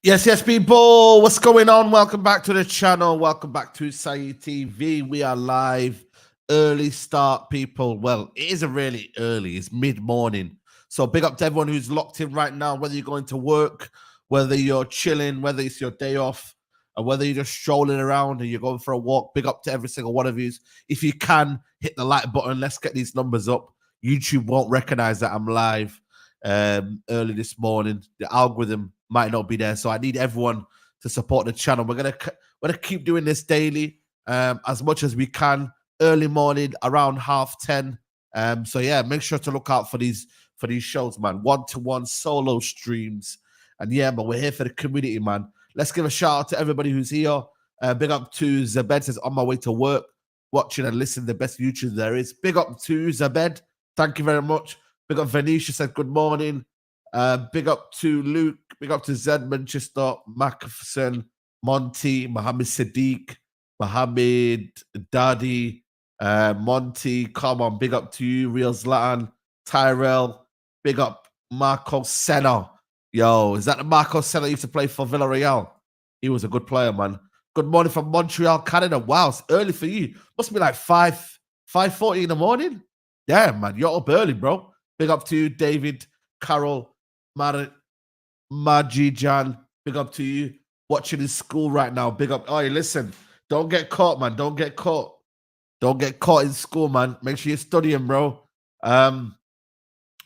Yes, people. What's going on? Welcome back to the channel. Welcome back to Saeed TV. We are live. Early start, people. Well, it isn't really early. It's mid-morning. So big up to everyone who's locked in right now, whether you're going to work, whether you're chilling, whether it's your day off, or whether you're just strolling around and you're going for a walk. Big up to every single one of you. If you can, hit the like button. Let's get these numbers up. YouTube won't recognize that I'm live early this morning. The algorithm might not be there, so I need everyone to support the channel. We're gonna keep doing this daily, as much as we can. Early morning, around 10:30. So yeah, make sure to look out for these shows, man. 1-to-1 solo streams, and yeah, man, we're here for the community, man. Let's give a shout out to everybody who's here. Big up to Zabed, says on my way to work, watching and listening. The best YouTube there is. Big up to Zabed. Thank you very much. Big up Venetia, said good morning. Big up to Luke. Big up to Zed Manchester, Macpherson, Monty, Mohammed Sadiq, Mohammed Daddy, Monty. Come on, big up to you, Real Zlatan, Tyrell. Big up Marco Senna. Yo, is that the Marco Senna used to play for Villarreal? He was a good player, man. Good morning from Montreal, Canada. Wow, it's early for you. Must be like 5:40 in the morning. Damn, man, you're up early, bro. Big up to you, David, Carol, Majijan. Big up to you. Watching in school right now. Big up. Oh, listen, don't get caught, man. Don't get caught. Don't get caught in school, man. Make sure you're studying, bro.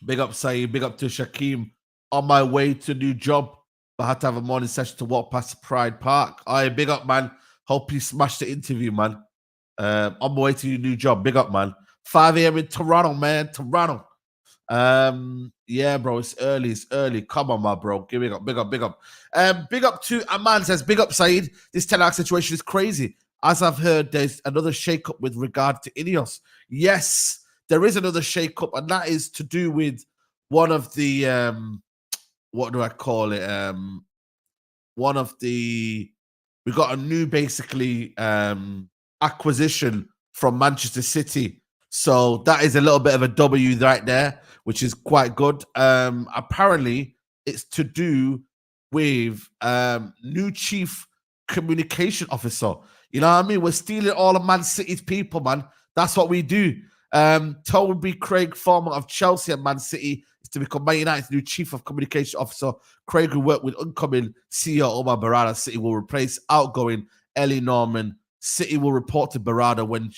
Big up, Saeed. Big up to Shakim. On my way to a new job, but I had to have a morning session to walk past Pride Park. All right, big up, man. Hope you smashed the interview, man. On my way to your new job. Big up, man. 5 a.m. in Toronto, man. Toronto. Yeah, bro, it's early. Come on, my bro. Give it up, big up. Big up to Aman says, big up, Saeed. This Ten Hag situation is crazy. As I've heard, there's another shakeup with regard to Ineos. Yes, there is another shakeup, and that is to do with one of the what do I call it? We got a new basically acquisition from Manchester City. So that is a little bit of a W right there, which is quite good. Apparently, it's to do with new chief communication officer. You know what I mean? We're stealing all of Man City's people, man. That's what we do. Toby Craig, former of Chelsea and Man City, is to become Man United's new chief of communication officer. Craig, who worked with incoming CEO Omar Barada, City will replace outgoing Ellie Norman. City will report to Barada when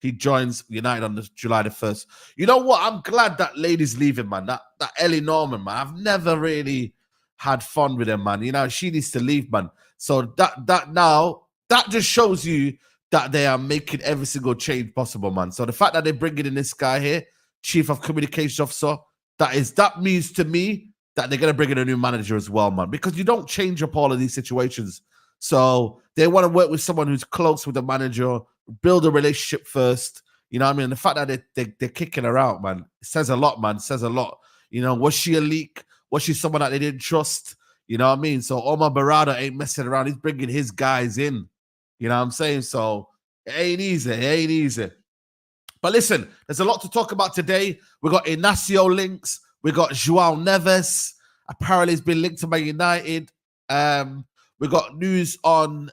he joins United on July the 1st. You know what? I'm glad that lady's leaving, man. That Ellie Norman, man. I've never really had fun with him, man. You know, she needs to leave, man. So that just shows you that they are making every single change possible, man. So the fact that they're bringing in this guy here, chief of communication officer, that means to me that they're going to bring in a new manager as well, man. Because you don't change up all of these situations. So they want to work with someone who's close with the manager, build a relationship first. You know what I mean? The fact that they're kicking her out, man, it says a lot, man. It says a lot. You know, was she a leak? Was she someone that they didn't trust? You know what I mean? So Omar Barada ain't messing around. He's bringing his guys in. You know what I'm saying? So it ain't easy. It ain't easy. But listen, there's a lot to talk about today. We got Inacio links. We got Joao Neves. Apparently, he's been linked to Man United. We got news on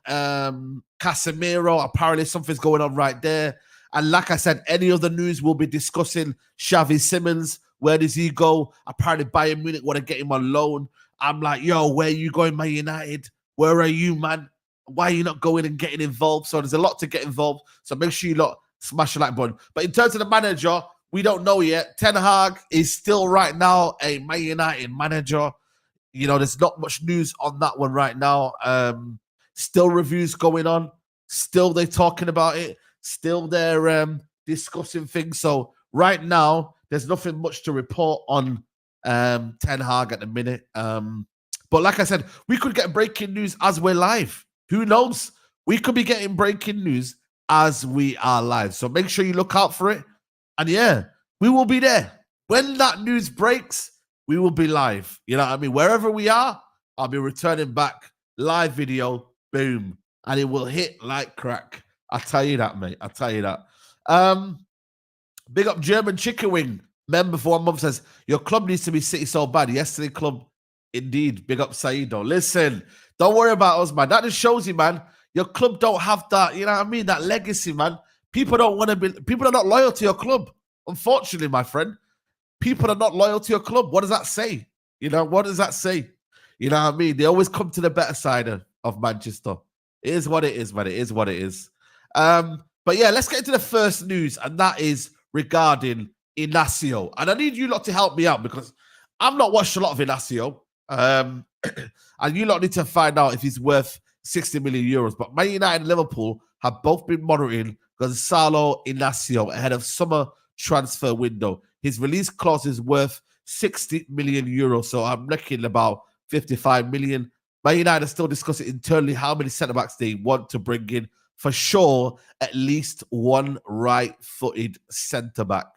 Casemiro. Apparently, something's going on right there. And like I said, any other news we'll be discussing. Xavi Simons, where does he go? Apparently, Bayern Munich want to get him on loan. I'm like, yo, where are you going, Man United? Where are you, man? Why are you not going and getting involved? So there's a lot to get involved. So make sure you lot smash the like button. But in terms of the manager, we don't know yet. Ten Hag is still right now a Man United manager. You know, there's not much news on that one right now. Still reviews going on. Still they're talking about it. Still they're discussing things. So right now, there's nothing much to report on Ten Hag at the minute. But like I said, we could get breaking news as we're live. Who knows? We could be getting breaking news as we are live. So make sure you look out for it. And yeah, we will be there. When that news breaks, we will be live. You know what I mean? Wherever we are, I'll be returning back. Live video, boom. And it will hit like crack. I'll tell you that, mate. I'll tell you that. Big up German Chicken Wing. Member for 1 month says, your club needs to be City so bad. Yesterday, club Indeed. Big up Saeed, though. Listen, don't worry about us, man. That just shows you, man, your club don't have that, you know what I mean, that legacy, man. People are not loyal to your club. Unfortunately, my friend, people are not loyal to your club. What does that say? You know, what does that say? You know what I mean? They always come to the better side of Manchester. It is what it is, man. It is what it is. But yeah, let's get into the first news, and that is regarding Inacio. And I need you lot to help me out because I've not watched a lot of Inacio. And you lot need to find out if he's worth 60 million euros. But Man United and Liverpool have both been monitoring Gonzalo Inacio ahead of summer transfer window. His release clause is worth 60 million euros. So I'm reckoning about 55 million. Man United are still discussing internally how many centre-backs they want to bring in. For sure, at least one right-footed centre-back.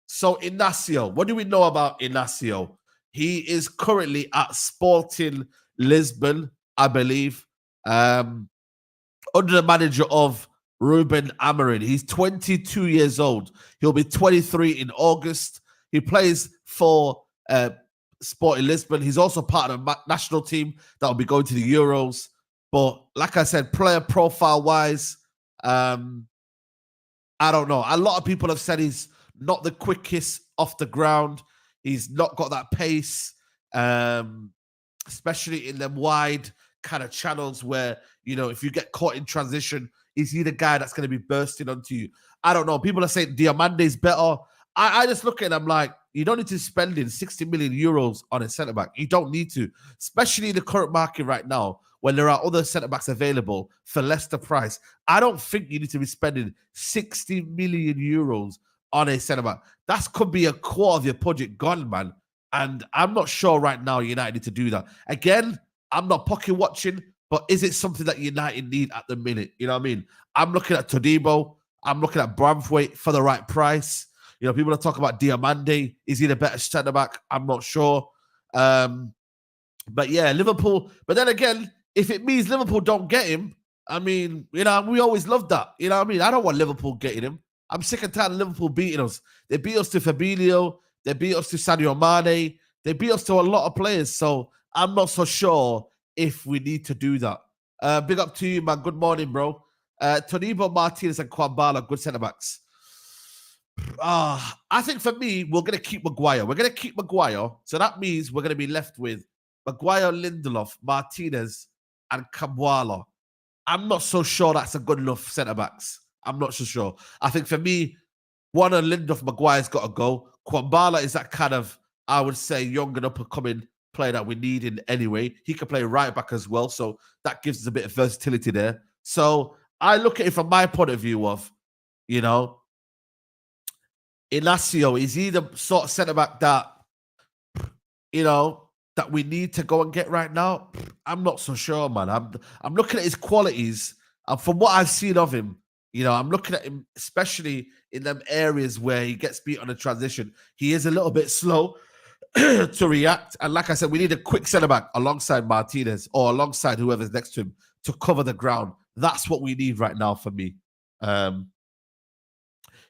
So Inacio, what do we know about Inacio? He is currently at Sporting Lisbon, I believe, under the manager of Ruben Amorim. He's 22 years old. He'll be 23 in August. He plays for Sporting Lisbon. He's also part of the national team that will be going to the Euros. But like I said, player profile-wise, I don't know. A lot of people have said he's not the quickest off the ground. He's not got that pace, especially in them wide kind of channels where, you know, if you get caught in transition, is he the guy that's going to be bursting onto you? I don't know. People are saying Diamande's better. I just look at him like, you don't need to spend in 60 million euros on a centre-back. You don't need to, especially in the current market right now when there are other centre-backs available for less the price. I don't think you need to be spending 60 million euros on a centre-back. That could be a quarter of your budget gone, man. And I'm not sure right now United need to do that. Again, I'm not pocket watching, but is it something that United need at the minute? You know what I mean? I'm looking at Todibo. I'm looking at Bramthwaite for the right price. You know, people are talking about Diamande. Is he the better centre-back? I'm not sure. But yeah, Liverpool. But then again, if it means Liverpool don't get him, I mean, you know, we always love that. You know what I mean? I don't want Liverpool getting him. I'm sick and tired of Liverpool beating us. They beat us to Fabinho. They beat us to Sadio Mane. They beat us to a lot of players. So I'm not so sure if we need to do that. Big up to you, man. Good morning, bro. Todibo, Martinez, and Kwambala, good centre-backs. I think for me, we're going to keep Maguire. We're going to keep Maguire. So that means we're going to be left with Maguire, Lindelof, Martinez, and Kamwala. I'm not so sure that's a good enough centre-backs. I'm not so sure. I think for me, one of Lindelof, Maguire's got to go. Kwambala is that kind of, I would say, young and up-and-coming player that we need in anyway. He can play right back as well, so that gives us a bit of versatility there. So I look at it from my point of view of, you know, Inacio, is he the sort of centre-back that, you know, that we need to go and get right now? I'm not so sure, man. I'm looking at his qualities, and from what I've seen of him, you know, I'm looking at him, especially in them areas where he gets beat on a transition. He is a little bit slow to react. And like I said, we need a quick centre-back alongside Martinez or alongside whoever's next to him to cover the ground. That's what we need right now for me.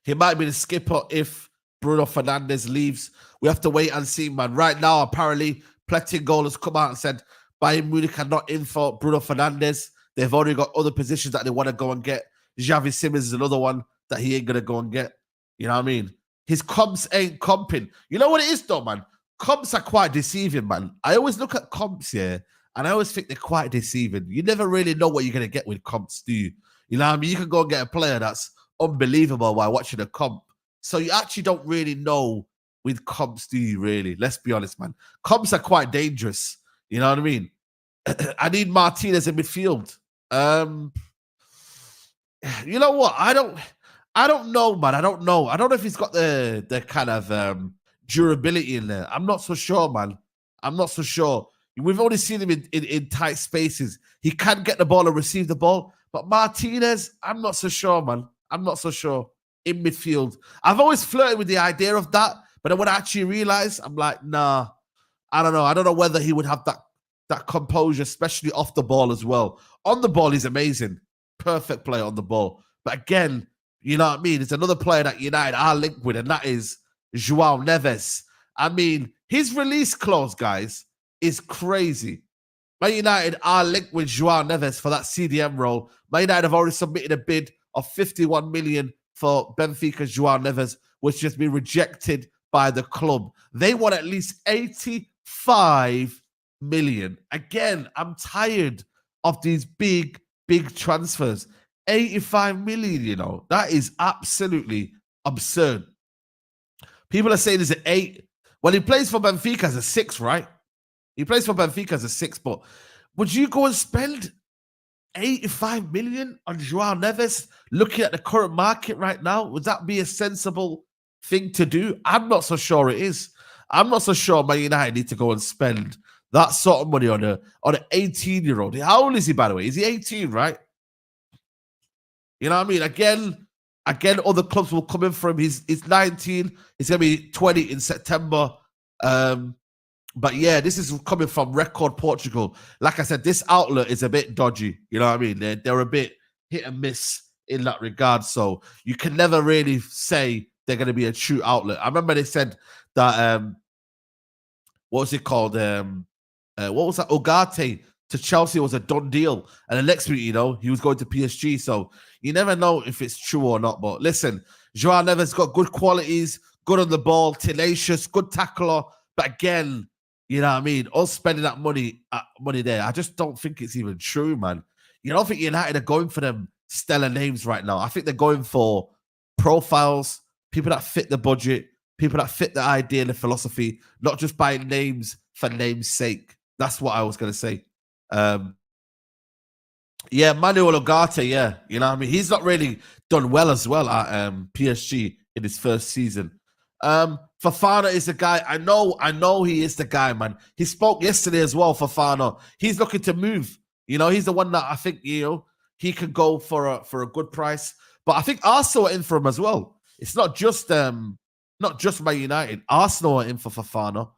He might be the skipper if Bruno Fernandes leaves. We have to wait and see, man. Right now, apparently, Plettingol has come out and said Bayern Munich are not in for Bruno Fernandes. They've already got other positions that they want to go and get. Xavi Simons is another one that he ain't going to go and get. You know what I mean? His comps ain't comping. You know what it is, though, man? Comps are quite deceiving, man. I always look at comps here, and I always think they're quite deceiving. You never really know what you're going to get with comps, do you? You know what I mean? You can go and get a player that's unbelievable while watching a comp. So you actually don't really know with comps, do you, really? Let's be honest, man. Comps are quite dangerous. You know what I mean? I need Martinez in midfield. You know what? I don't know, man. I don't know. I don't know if he's got the kind of durability in there. I'm not so sure, man. I'm not so sure. We've only seen him in tight spaces. He can get the ball and receive the ball. But Martinez, I'm not so sure, man. I'm not so sure. In midfield. I've always flirted with the idea of that. But then when I actually realize, I'm like, nah. I don't know. I don't know whether he would have that composure, especially off the ball as well. On the ball, he's amazing. Perfect player on the ball. But again, you know what I mean? It's another player that United are linked with, and that is Joao Neves. I mean, his release clause, guys, is crazy. Man United are linked with Joao Neves for that CDM role. Man United have already submitted a bid of 51 million for Benfica's Joao Neves, which has been rejected by the club. They want at least 85 million. Again, I'm tired of these big transfers. 85 million, you know, that is absolutely absurd. People are saying he's an 8. Well, he plays for Benfica as a 6, right? He plays for Benfica as a 6, but would you go and spend 85 million on Joao Neves looking at the current market right now? Would that be a sensible thing to do? I'm not so sure it is. I'm not so sure Man United need to go and spend that sort of money on an 18-year-old. How old is he, by the way? Is he 18, right? You know what I mean? Again, other clubs will come in for him. He's 19. He's going to be 20 in September. But yeah, this is coming from Record Portugal. Like I said, this outlet is a bit dodgy. You know what I mean? They're a bit hit and miss in that regard. So you can never really say they're going to be a true outlet. I remember they said that, what was it called? What was that? Ugarte to Chelsea was a done deal. And the next week, you know, he was going to PSG. So you never know if it's true or not. But listen, Joao Neves got good qualities, good on the ball, tenacious, good tackler. But again, you know what I mean? Us spending that money there, I just don't think it's even true, man. You don't think United are going for them stellar names right now. I think they're going for profiles, people that fit the budget, people that fit the idea and the philosophy, not just buying names for name's sake. That's what I was going to say. Yeah, Manuel Ugarte, yeah. You know what I mean? He's not really done well as well at PSG in his first season. Fofana is the guy. I know he is the guy, man. He spoke yesterday as well, Fofana. He's looking to move. You know, he's the one that I think, you know, he could go for a good price. But I think Arsenal are in for him as well. It's not just Man United. Arsenal are in for Fofana.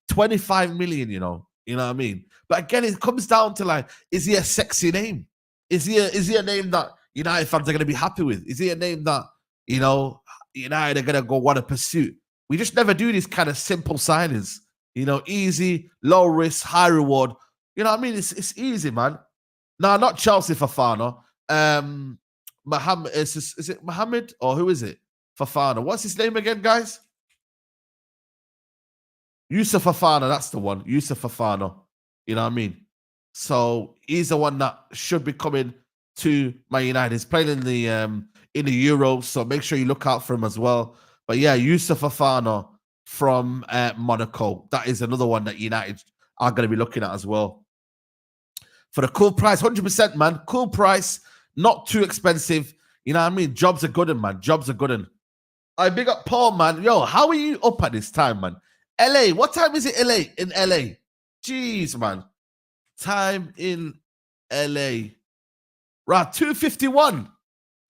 25 million, you know what I mean? But again, it comes down to like, is he a sexy name? Is he a name that United fans are going to be happy with? Is he a name that, you know, United are going to go want to pursue? We just never do these kind of simple signings. You know, easy, low risk, high reward. You know what I mean? It's easy, man. No, not Chelsea Fofana. Mohammed, is it Mohammed or who is it? Fofana. What's his name again, guys? Yusuf Fofana, that's the one. Yusuf Fofana. You know what I mean? So he's the one that should be coming to Man United. He's playing in the Euros, so make sure you look out for him as well. But yeah, Yusuf Fofana from Monaco. That is another one that United are going to be looking at as well. For the cool price, 100%, man. Cool price, not too expensive. You know what I mean? Jobs are good, man. Jobs are good. I big up Paul, man. Yo, how are you up at this time, man? LA, what time is it in LA? Jeez, man. Time in LA. Right, 2:51.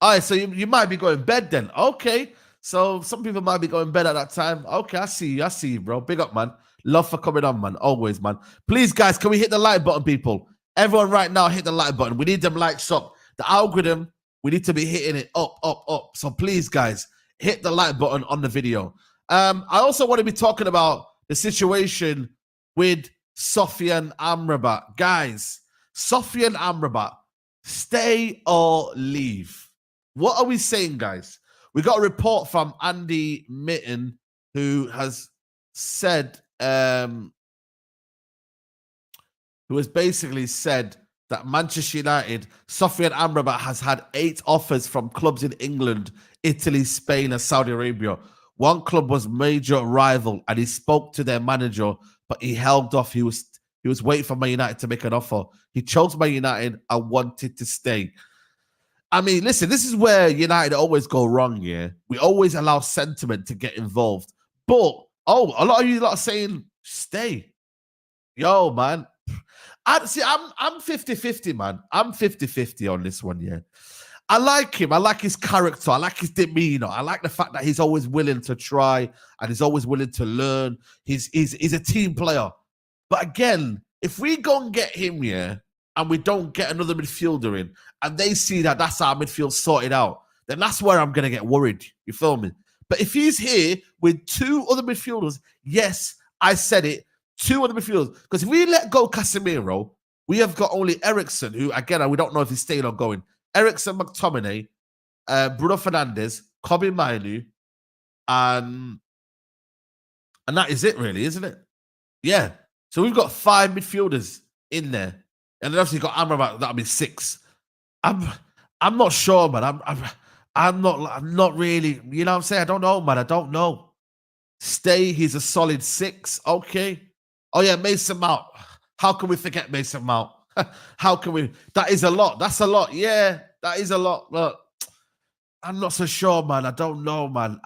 All right, so you might be going bed then. Okay. So some people might be going bed at that time. Okay, I see you, bro. Big up, man. Love for coming on, man. Always, man. Please, guys, can we hit the like button, people? Everyone right now, hit the like button. We need them likes up. The algorithm, we need to be hitting it up. So please, guys, hit the like button on the video. I also want to be talking about the situation with Sofyan Amrabat. Guys, Sofyan Amrabat, stay or leave. What are we saying, guys? We got a report from Andy Mitten who has said, who has basically said that Manchester United, Sofyan Amrabat has had 8 offers from clubs in England, Italy, Spain, and Saudi Arabia. One club was major rival, and he spoke to their manager, but he held off. He was waiting for Man United to make an offer. He chose Man United and wanted to stay. I mean, listen, this is where United always go wrong, yeah? We always allow sentiment to get involved. But, a lot of you are saying, stay. Yo, man. I'm 50-50, man. I'm 50-50 on this one, yeah. I like him. I like his character. I like his demeanor. I like the fact that he's always willing to try and he's always willing to learn. He's a team player. But again, if we go and get him, yeah, and we don't get another midfielder in, and they see that that's our midfield sorted out, then that's where I'm going to get worried. You feel me? But if he's here with 2 other midfielders, yes, I said it, Two of the midfielders. Because if we let go Casemiro, we have got only Eriksen, who, again, we don't know if he's staying or going. Eriksen, McTominay, Bruno Fernandes, Kobe Mainu, and that is it, really, isn't it? Yeah. So we've got 5 midfielders in there. And then obviously you've got Amrabat, that'll be 6. I'm not sure, man. I'm not really, you know what I'm saying? I don't know, man. I don't know. Stay, he's a solid 6. Okay. Oh yeah, Mason Mount. How can we forget Mason Mount? How can we? That is a lot. That's a lot. Yeah, that is a lot. But I'm not so sure, man. I don't know, man.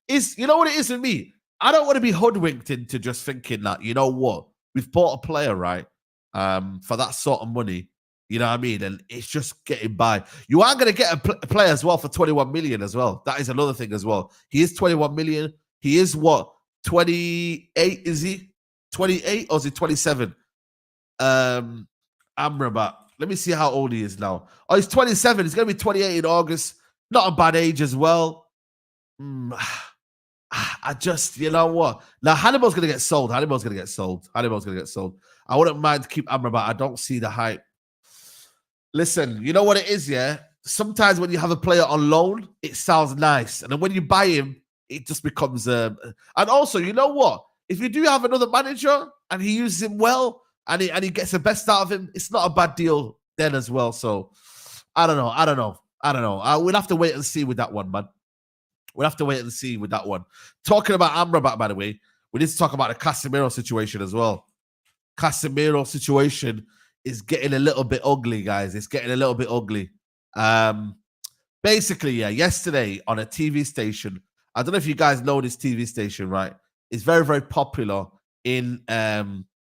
You know what it is with me? I don't want to be hoodwinked into just thinking that, you know what? We've bought a player, right? For that sort of money. You know what I mean? And it's just getting by. You are going to get a player as well for 21 million as well. That is another thing as well. He is 21 million. He is what? 28, is he? 28 or is he 27? Amrabat. Let me see how old he is now. Oh, he's 27. He's going to be 28 in August. Not a bad age as well. I just, you know what? Now, Hannibal's going to get sold. I wouldn't mind to keep Amrabat. I don't see the hype. Listen, you know what it is, yeah? Sometimes when you have a player on loan, it sounds nice. And then when you buy him, it just becomes... and also, you know what? If you do have another manager and he uses him well and he gets the best out of him, it's not a bad deal then as well. So, I don't know. We'll have to wait and see with that one, man. Talking about Amrabat, by the way, we need to talk about the Casemiro situation as well. Casemiro situation is getting a little bit ugly, guys. It's getting a little bit ugly. Basically, yeah, yesterday on a TV station, I don't know if you guys know this TV station, right? It's very, very popular in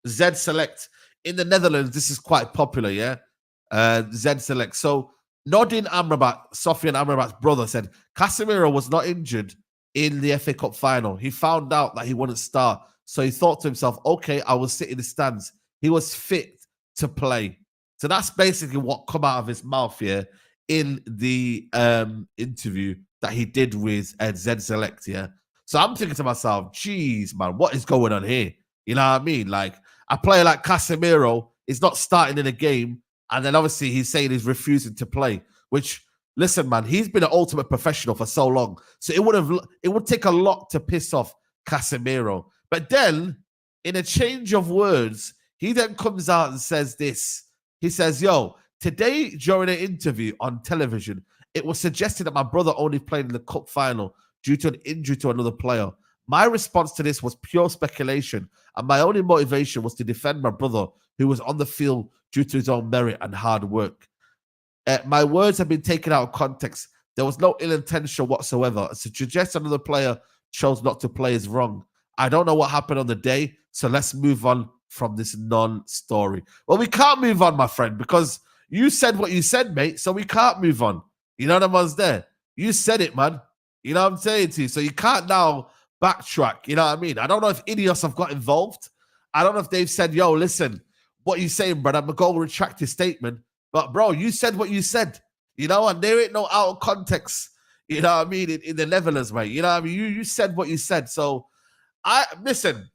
Z Select. In the Netherlands, this is quite popular, yeah? Z Select. So, Nordin Amrabat, Sofian Amrabat's brother, said Casemiro was not injured in the FA Cup final. He found out that he wouldn't start. So he thought to himself, okay, I will sit in the stands. He was fit to play. So that's basically what come out of his mouth here in the interview that he did with Z Select, yeah? So I'm thinking to myself, geez, man, what is going on here? You know what I mean? Like, a player like Casemiro is not starting in a game, and then obviously he's saying he's refusing to play, which, listen, man, he's been an ultimate professional for so long. So it would take a lot to piss off Casemiro. But then, in a change of words, he then comes out and says this. He says, yo, today during an interview on television, it was suggested that my brother only played in the cup final due to an injury to another player. My response to this was pure speculation, and my only motivation was to defend my brother who was on the field due to his own merit and hard work. My words have been taken out of context. There was no ill intention whatsoever. To suggest another player chose not to play is wrong. I don't know what happened on the day, so let's move on from this non-story. Well, we can't move on, my friend, because you said what you said, mate, so we can't move on. You know what I'm there? You said it, man. You know what I'm saying to you? So you can't now backtrack. You know what I mean? I don't know if Ineos have got involved. I don't know if they've said, yo, listen, what you saying, brother? I'm going to go retract his statement. But, bro, you said what you said, you know, and there ain't no out of context, you know what I mean, in the Netherlands, mate. You know what I mean? You said what you said. So, listen,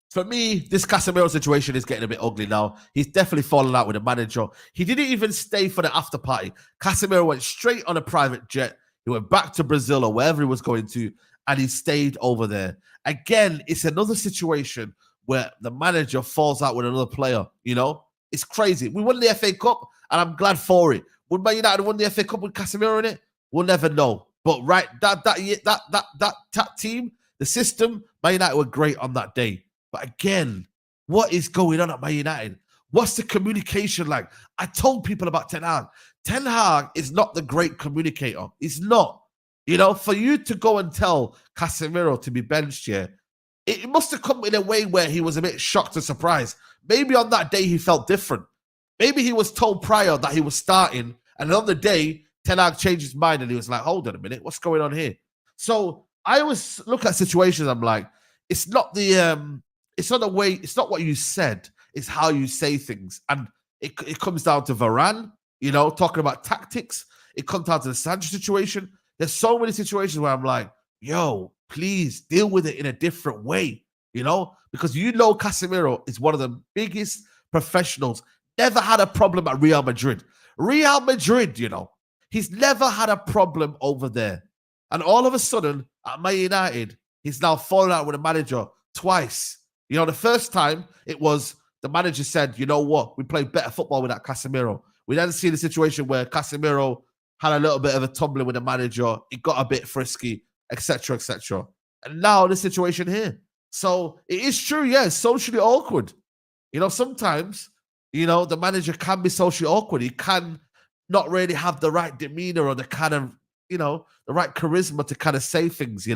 for me, this Casemiro situation is getting a bit ugly now. He's definitely fallen out with the manager. He didn't even stay for the after party. Casemiro went straight on a private jet. He went back to Brazil or wherever he was going to, and he stayed over there. Again, it's another situation where the manager falls out with another player, you know? It's crazy. We won the FA Cup, and I'm glad for it. Would Man United won the FA Cup with Casemiro in it? We'll never know. But right, that team, the system, Man United were great on that day. But again, what is going on at Man United? What's the communication like? I told people about Ten Hag. Ten Hag is not the great communicator. He's not. You know, for you to go and tell Casemiro to be benched here, it must have come in a way where he was a bit shocked and surprised. Maybe on that day he felt different. Maybe he was told prior that he was starting, and on the day, Ten Hag changed his mind and he was like, hold on a minute, what's going on here? So I always look at situations, I'm like, it's not what you said, it's how you say things. And it comes down to Varane, you know, talking about tactics. It comes down to the Sanchez situation. There's so many situations where I'm like, yo, please deal with it in a different way. because Casemiro is one of the biggest professionals, never had a problem at Real Madrid. Real Madrid, he's never had a problem over there. And all of a sudden, at Man United, he's now fallen out with a manager twice. The first time it was the manager said, you know what, we played better football without Casemiro. We then see the situation where Casemiro had a little bit of a tumbling with the manager. It got a bit frisky, etc., etc. And now the situation here. So it is true, yeah, socially awkward. Sometimes, the manager can be socially awkward. He can not really have the right demeanor or the kind of, the right charisma to kind of say things,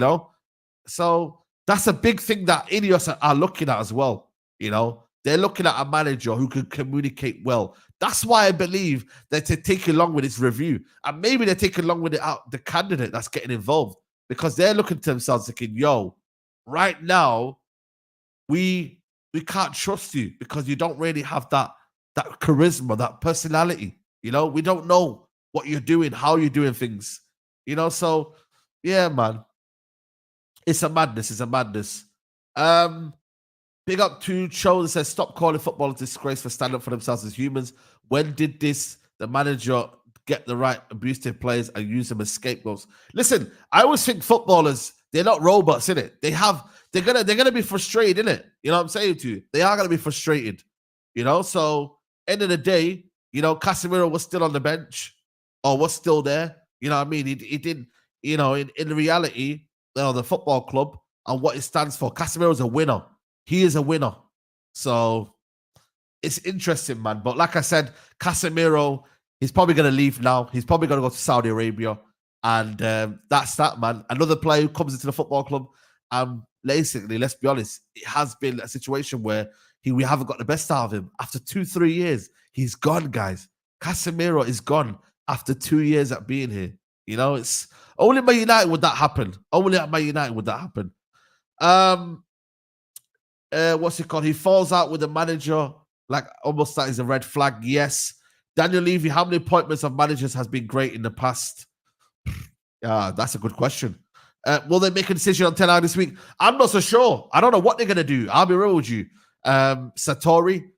So that's a big thing that Ineos are looking at as well. They're looking at a manager who can communicate well. That's why I believe that they're taking along with this review. And maybe they're taking along with the candidate that's getting involved, because they're looking to themselves thinking, yo, right now, we can't trust you because you don't really have that charisma, that personality. We don't know what you're doing, how you're doing things. So yeah, man. It's a madness. It's a madness. Big up to Cho that says, stop calling football a disgrace for standing up for themselves as humans. When did the manager get the right abusive players and use them as scapegoats? Listen, I always think footballers, they're not robots, innit? They're gonna be frustrated, innit? You know what I'm saying to you? They are gonna be frustrated. So end of the day, Casemiro was still on the bench or was still there. You know what I mean? He didn't, in reality, the football club and what it stands for, Casemiro is a winner. He is a winner. So it's interesting, man. But like I said, Casemiro, he's probably going to leave now. He's probably going to go to Saudi Arabia. And that's that, man. Another player who comes into the football club. Basically, let's be honest, it has been a situation where we haven't got the best out of him. After 2-3 years, he's gone, guys. Casemiro is gone after 2 years at being here. It's only at Man United would that happen. Only at Man United would that happen. What's it called? He falls out with the manager, like almost that is a red flag. Yes. Daniel Levy, how many appointments of managers has been great in the past? That's a good question. Will they make a decision on 10 hours this week? I'm not so sure. I don't know what they're going to do. I'll be real with you. Satori,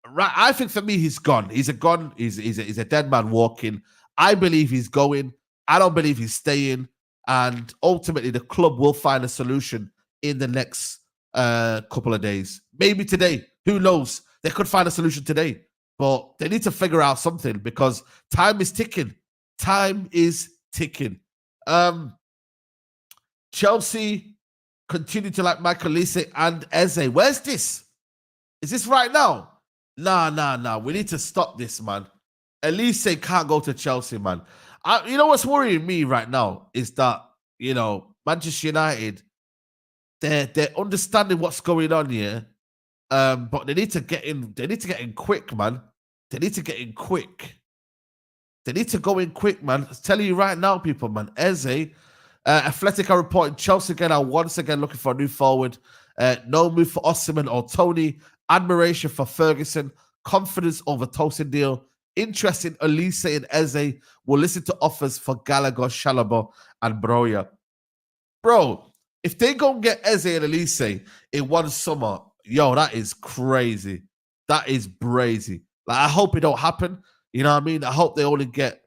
right? I think for me, he's gone. He's a dead man walking. I believe he's going. I don't believe he's staying. And ultimately, the club will find a solution in the next couple of days. Maybe today. Who knows? They could find a solution today. But they need to figure out something because time is ticking. Time is ticking. Chelsea continue to like Michael Olise and Eze. Where's this? Is this right now? Nah. We need to stop this, man. Olise can't go to Chelsea, man. You know what's worrying me right now is that, Manchester United, they're understanding what's going on here. But they need to get in. They need to get in quick, man. They need to get in quick. They need to go in quick, man. I'm telling you right now, people, man. Eze, Athletic are reporting Chelsea again are once again looking for a new forward. No move for Osimhen or Tony. Admiration for Ferguson. Confidence over Tosin deal. Interest in Olise and Eze. Will listen to offers for Gallagher, Chalobah, and Broja. Bro, if they go and get Eze and Olise in one summer, yo, that is crazy. That is brazy. Like, I hope it don't happen. You know what I mean? I hope they only get,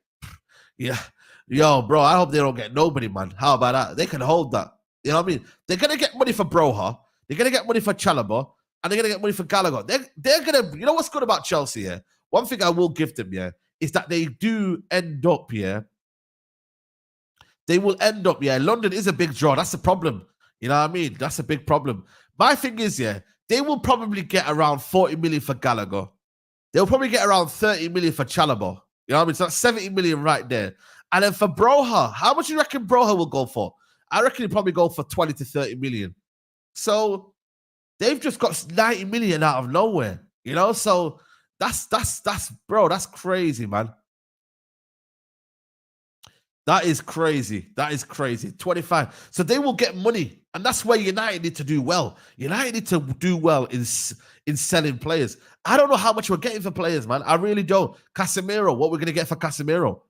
yo, bro, I hope they don't get nobody, man. How about that? They can hold that. You know what I mean? They're going to get money for Broja. They're going to get money for Chalobah. And they're going to get money for Gallagher. They're going to, you know what's good about Chelsea, yeah? One thing I will give them, yeah, is that they do end up, yeah. They will end up, yeah. London is a big draw. That's the problem. You know what I mean? That's a big problem. My thing is, yeah, they will probably get around 40 million for Gallagher. They'll probably get around 30 million for Chalobah. You know what I mean? So that's 70 million right there. And then for Broja, how much do you reckon Broja will go for? I reckon he'll probably go for 20 to 30 million. So they've just got 90 million out of nowhere. So that's bro, that's crazy, man. That is crazy. That is crazy. 25. So they will get money. And that's where United need to do well. United need to do well in selling players. I don't know how much we're getting for players, man. I really don't. Casemiro, what we're going to get for Casemiro.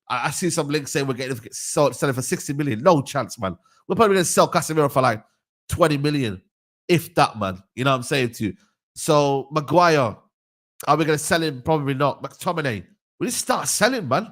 I see some links saying we're selling for 60 million. No chance, man. We're probably going to sell Casemiro for like 20 million. if that, man. You know what I'm saying to you? So, Maguire, are we going to sell him? Probably not. McTominay, we just start selling, man.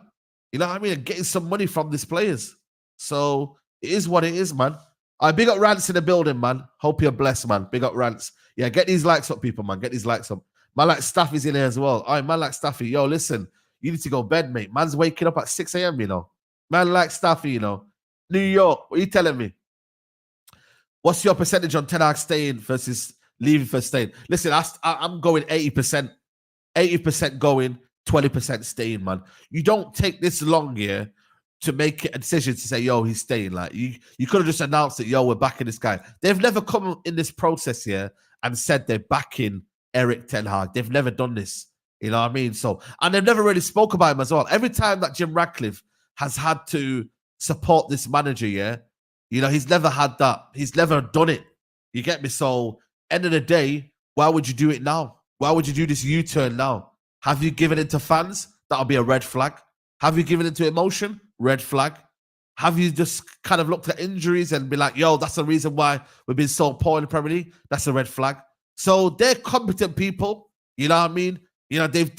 You know what I mean? And getting some money from these players. So, it is what it is, man. I big up Rants in the building, man. Hope you're blessed, man. Big up Rants. Yeah, get these likes up, people, man. Get these likes up. Man like Staffy's in here as well. All right, man like Staffy. Yo, listen, you need to go bed, mate. Man's waking up at 6 a.m., you know. Man like Staffy, you know. New York, what are you telling me? What's your percentage on Ten Hag staying versus leaving for staying? Listen, I'm going 80%. 80% going, 20% staying, man. You don't take this long here to make a decision to say, yo, he's staying. Like, you could have just announced that, yo, we're backing this guy. They've never come in this process here and said they're backing Eric Ten Hag. They've never done this. You know what I mean? So, and they've never really spoke about him as well. Every time that Jim Ratcliffe has had to support this manager, yeah, you know, he's never had that. He's never done it. You get me? So, end of the day, why would you do it now? Why would you do this U-turn now? Have you given it to fans? That'll be a red flag. Have you given it to emotion? Red flag. Have you just kind of looked at injuries and be like, yo, that's the reason why we've been so poor in the Premier League? That's a red flag. So they're competent people. You know what I mean? You know, they've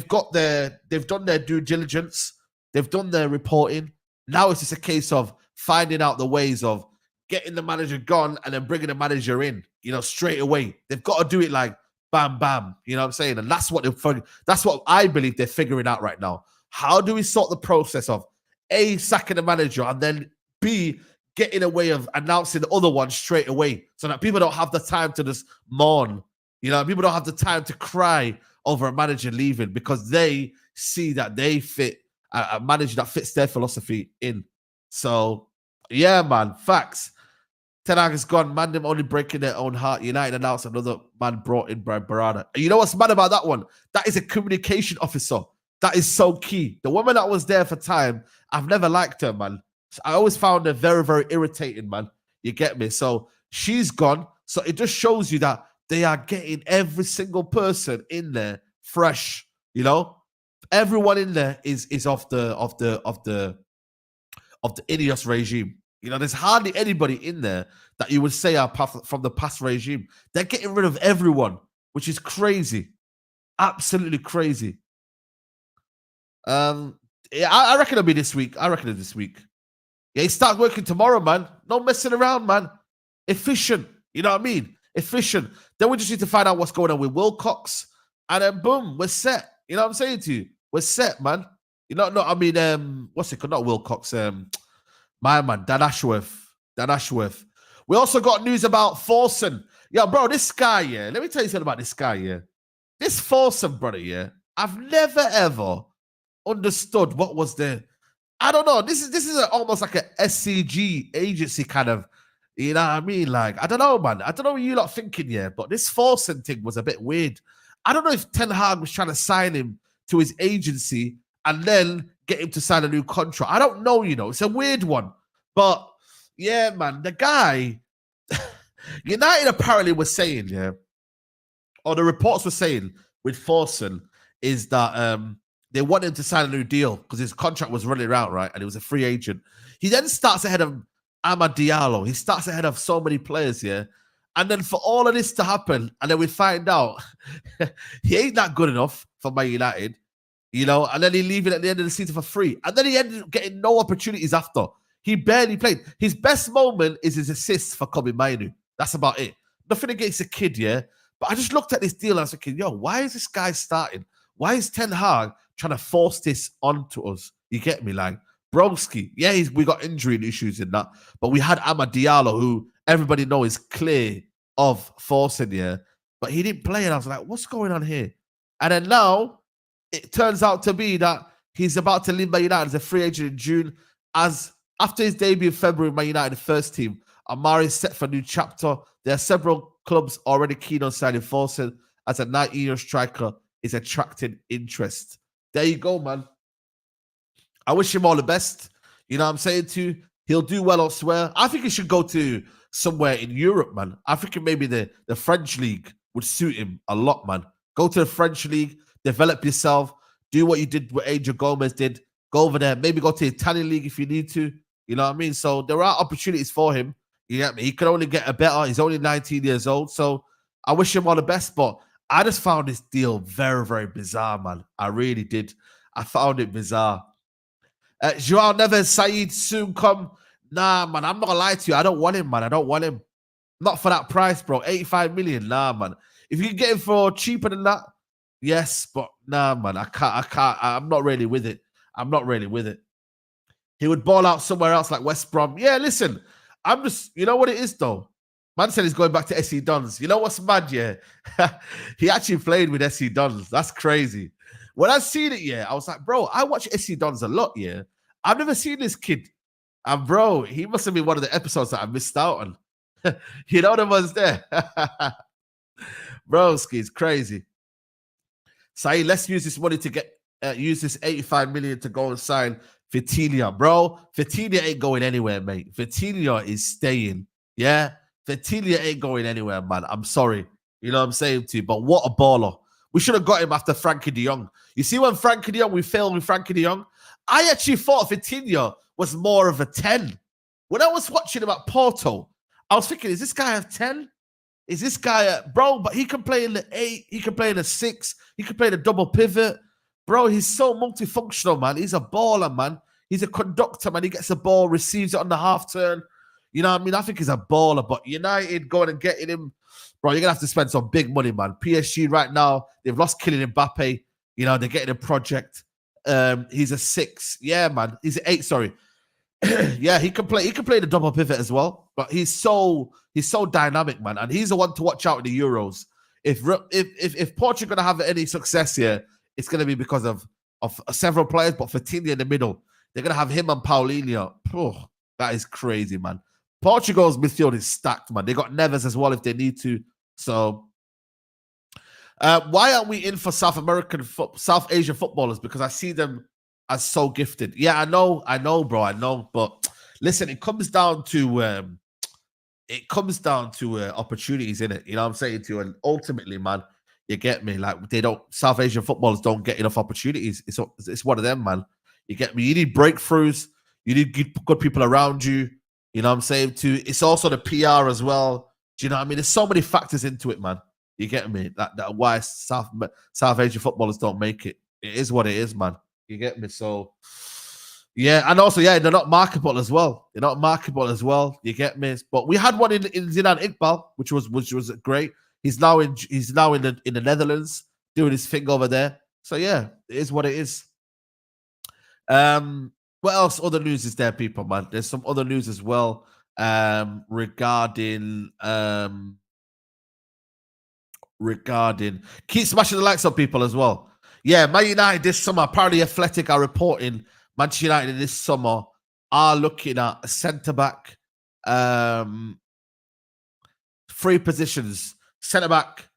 done their due diligence. They've done their reporting. Now it's just a case of finding out the ways of getting the manager gone and then bringing the manager in, you know, straight away. They've got to do it like bam, bam. You know what I'm saying? And that's what I believe they're figuring out right now. How do we sort the process of A, sacking the manager, and then B, getting a way of announcing the other one straight away so that people don't have the time to just mourn. You know, people don't have the time to cry over a manager leaving because they see that they fit a manager that fits their philosophy in. So, yeah, man, facts. Ten Hag is gone. Man, them only breaking their own heart. United announced another man brought in by Barada. And you know what's mad about that one? That is a communication officer. That is so key. The woman that was there for time, I've never liked her, man. I always found her very, very irritating, man. You get me? So she's gone. So it just shows you that they are getting every single person in there fresh. You know, everyone in there is of the Ineos regime. You know, there's hardly anybody in there that you would say are from the past regime. They're getting rid of everyone, which is crazy, absolutely crazy. Yeah, I reckon it'll be this week. I reckon it's this week. Yeah, he starts working tomorrow, man. No messing around, man. Efficient. You know what I mean? Efficient. Then we just need to find out what's going on with Wilcox. And then boom, we're set. You know what I'm saying to you? We're set, man. You know, no, I mean, what's it called? Not Wilcox. My man, Dan Ashworth. We also got news about Forson. Yo, bro, this guy, yeah. Let me tell you something about this guy, yeah. This Forson, brother, yeah. I've never, ever understood what was the... I don't know. This is almost like a SCG agency kind of, you know what I mean? Like, I don't know, man. I don't know what you lot thinking, yeah, but this Forson thing was a bit weird. I don't know if Ten Hag was trying to sign him to his agency and then get him to sign a new contract. I don't know, you know. It's a weird one. But, yeah, man, the guy, United apparently was saying, yeah, or the reports were saying with Forson is that they want him to sign a new deal because his contract was running out, right? And he was a free agent. He then starts ahead of Amad Diallo. He starts ahead of so many players, yeah? And then for all of this to happen, and then we find out he ain't that good enough for Man United, you know, and then he leaving at the end of the season for free. And then he ended up getting no opportunities after. He barely played. His best moment is his assist for Kobe Mainu. That's about it. Nothing against the kid, yeah? But I just looked at this deal and I was thinking, yo, why is this guy starting? Why is Ten Hag trying to force this onto us? You get me? Like, Broski, yeah, we got injury issues in that, but we had Amad Diallo, who everybody knows is clear of forcing, yeah, but he didn't play, and I was like, what's going on here? And then now, it turns out to be that he's about to leave Man United as a free agent in June, as after his debut in February, Man United first team, Amari is set for a new chapter. There are several clubs already keen on signing Forson as a 19-year striker is attracting interest. There you go, man. I wish him all the best. You know what I'm saying to you? He'll do well elsewhere. I think he should go to somewhere in Europe, man. I think maybe the French league would suit him a lot, man. Go to the French league, develop yourself, do what you did, what Angel Gomez did. Go over there. Maybe go to the Italian league if you need to. You know what I mean? So there are opportunities for him. Yeah, he could only get a better. He's only 19 years old, so I wish him all the best. But I just found this deal very, very bizarre, man. I really did. I found it bizarre. Joao Neves, Saeed soon come. Nah, man, I'm not gonna lie to you. I don't want him, man. I don't want him. Not for that price, bro. 85 million. Nah, man. If you can get him for cheaper than that, yes, but nah, man. I can't. I'm not really with it. I'm not really with it. He would ball out somewhere else like West Brom. Yeah, listen, I'm just, you know what it is though? Man said he's going back to SC Dons. You know what's mad, yeah? He actually played with SC Dons. That's crazy. When I seen it, yeah, I was like, bro, I watch SC Dons a lot, yeah. I've never seen this kid. And bro, he must have been one of the episodes that I missed out on. You know the ones there. Broski, it's crazy. Saeed, let's use this money to get use this 85 million to go and sign Vitinha, bro. Vitinha ain't going anywhere, mate. Vitinha is staying. Yeah, Vitinha ain't going anywhere, man. I'm sorry. You know what I'm saying to you, but what a baller. We should have got him after Frankie de Jong. You see when Frankie de Jong, we failed with Frankie de Jong? I actually thought Vitinha was more of a 10. When I was watching him at Porto, I was thinking, is this guy a 10? Is this guy, bro? But he can play in the 8. He can play in the 6. He can play in the double pivot. Bro, he's so multifunctional, man. He's a baller, man. He's a conductor, man. He gets the ball, receives it on the half turn. You know what I mean? I think he's a baller. But United going and getting him, bro, you're going to have to spend some big money, man. PSG right now, they've lost Kylian Mbappe. You know, they're getting a project. He's a 6. Yeah, man. He's an 8, sorry. Yeah, he can play the double pivot as well. But he's so dynamic, man. And he's the one to watch out in the Euros. If Portugal going to have any success here, it's going to be because of several players, but Vitinha in the middle. They're going to have him and Paulinho. Oh, that is crazy, man. Portugal's midfield is stacked, man. They got Neves as well if they need to. So, why aren't we in for South Asian footballers? Because I see them as so gifted. Yeah, I know, bro. I know. But listen, it comes down to opportunities, innit? You know what I'm saying to you? And ultimately, man, you get me? Like, South Asian footballers don't get enough opportunities. It's one of them, man. You get me? You need breakthroughs. You need good people around you. You know what I'm saying too? It's also the PR as well. Do you know what I mean? There's so many factors into it, man. You get me? That why South Asian footballers don't make it. It is what it is, man. You get me? So, yeah. And also, yeah, they're not marketable as well. They're not marketable as well. You get me? But we had one in Zidane Iqbal, which was great. He's now in the Netherlands doing his thing over there. So yeah, it is what it is. What else? Other news is there, people, man? There's some other news as well. Regarding keep smashing the likes on people as well. Yeah, Man United this summer, apparently Athletic are reporting Manchester United this summer are looking at a centre-back, 3 positions, centre-back,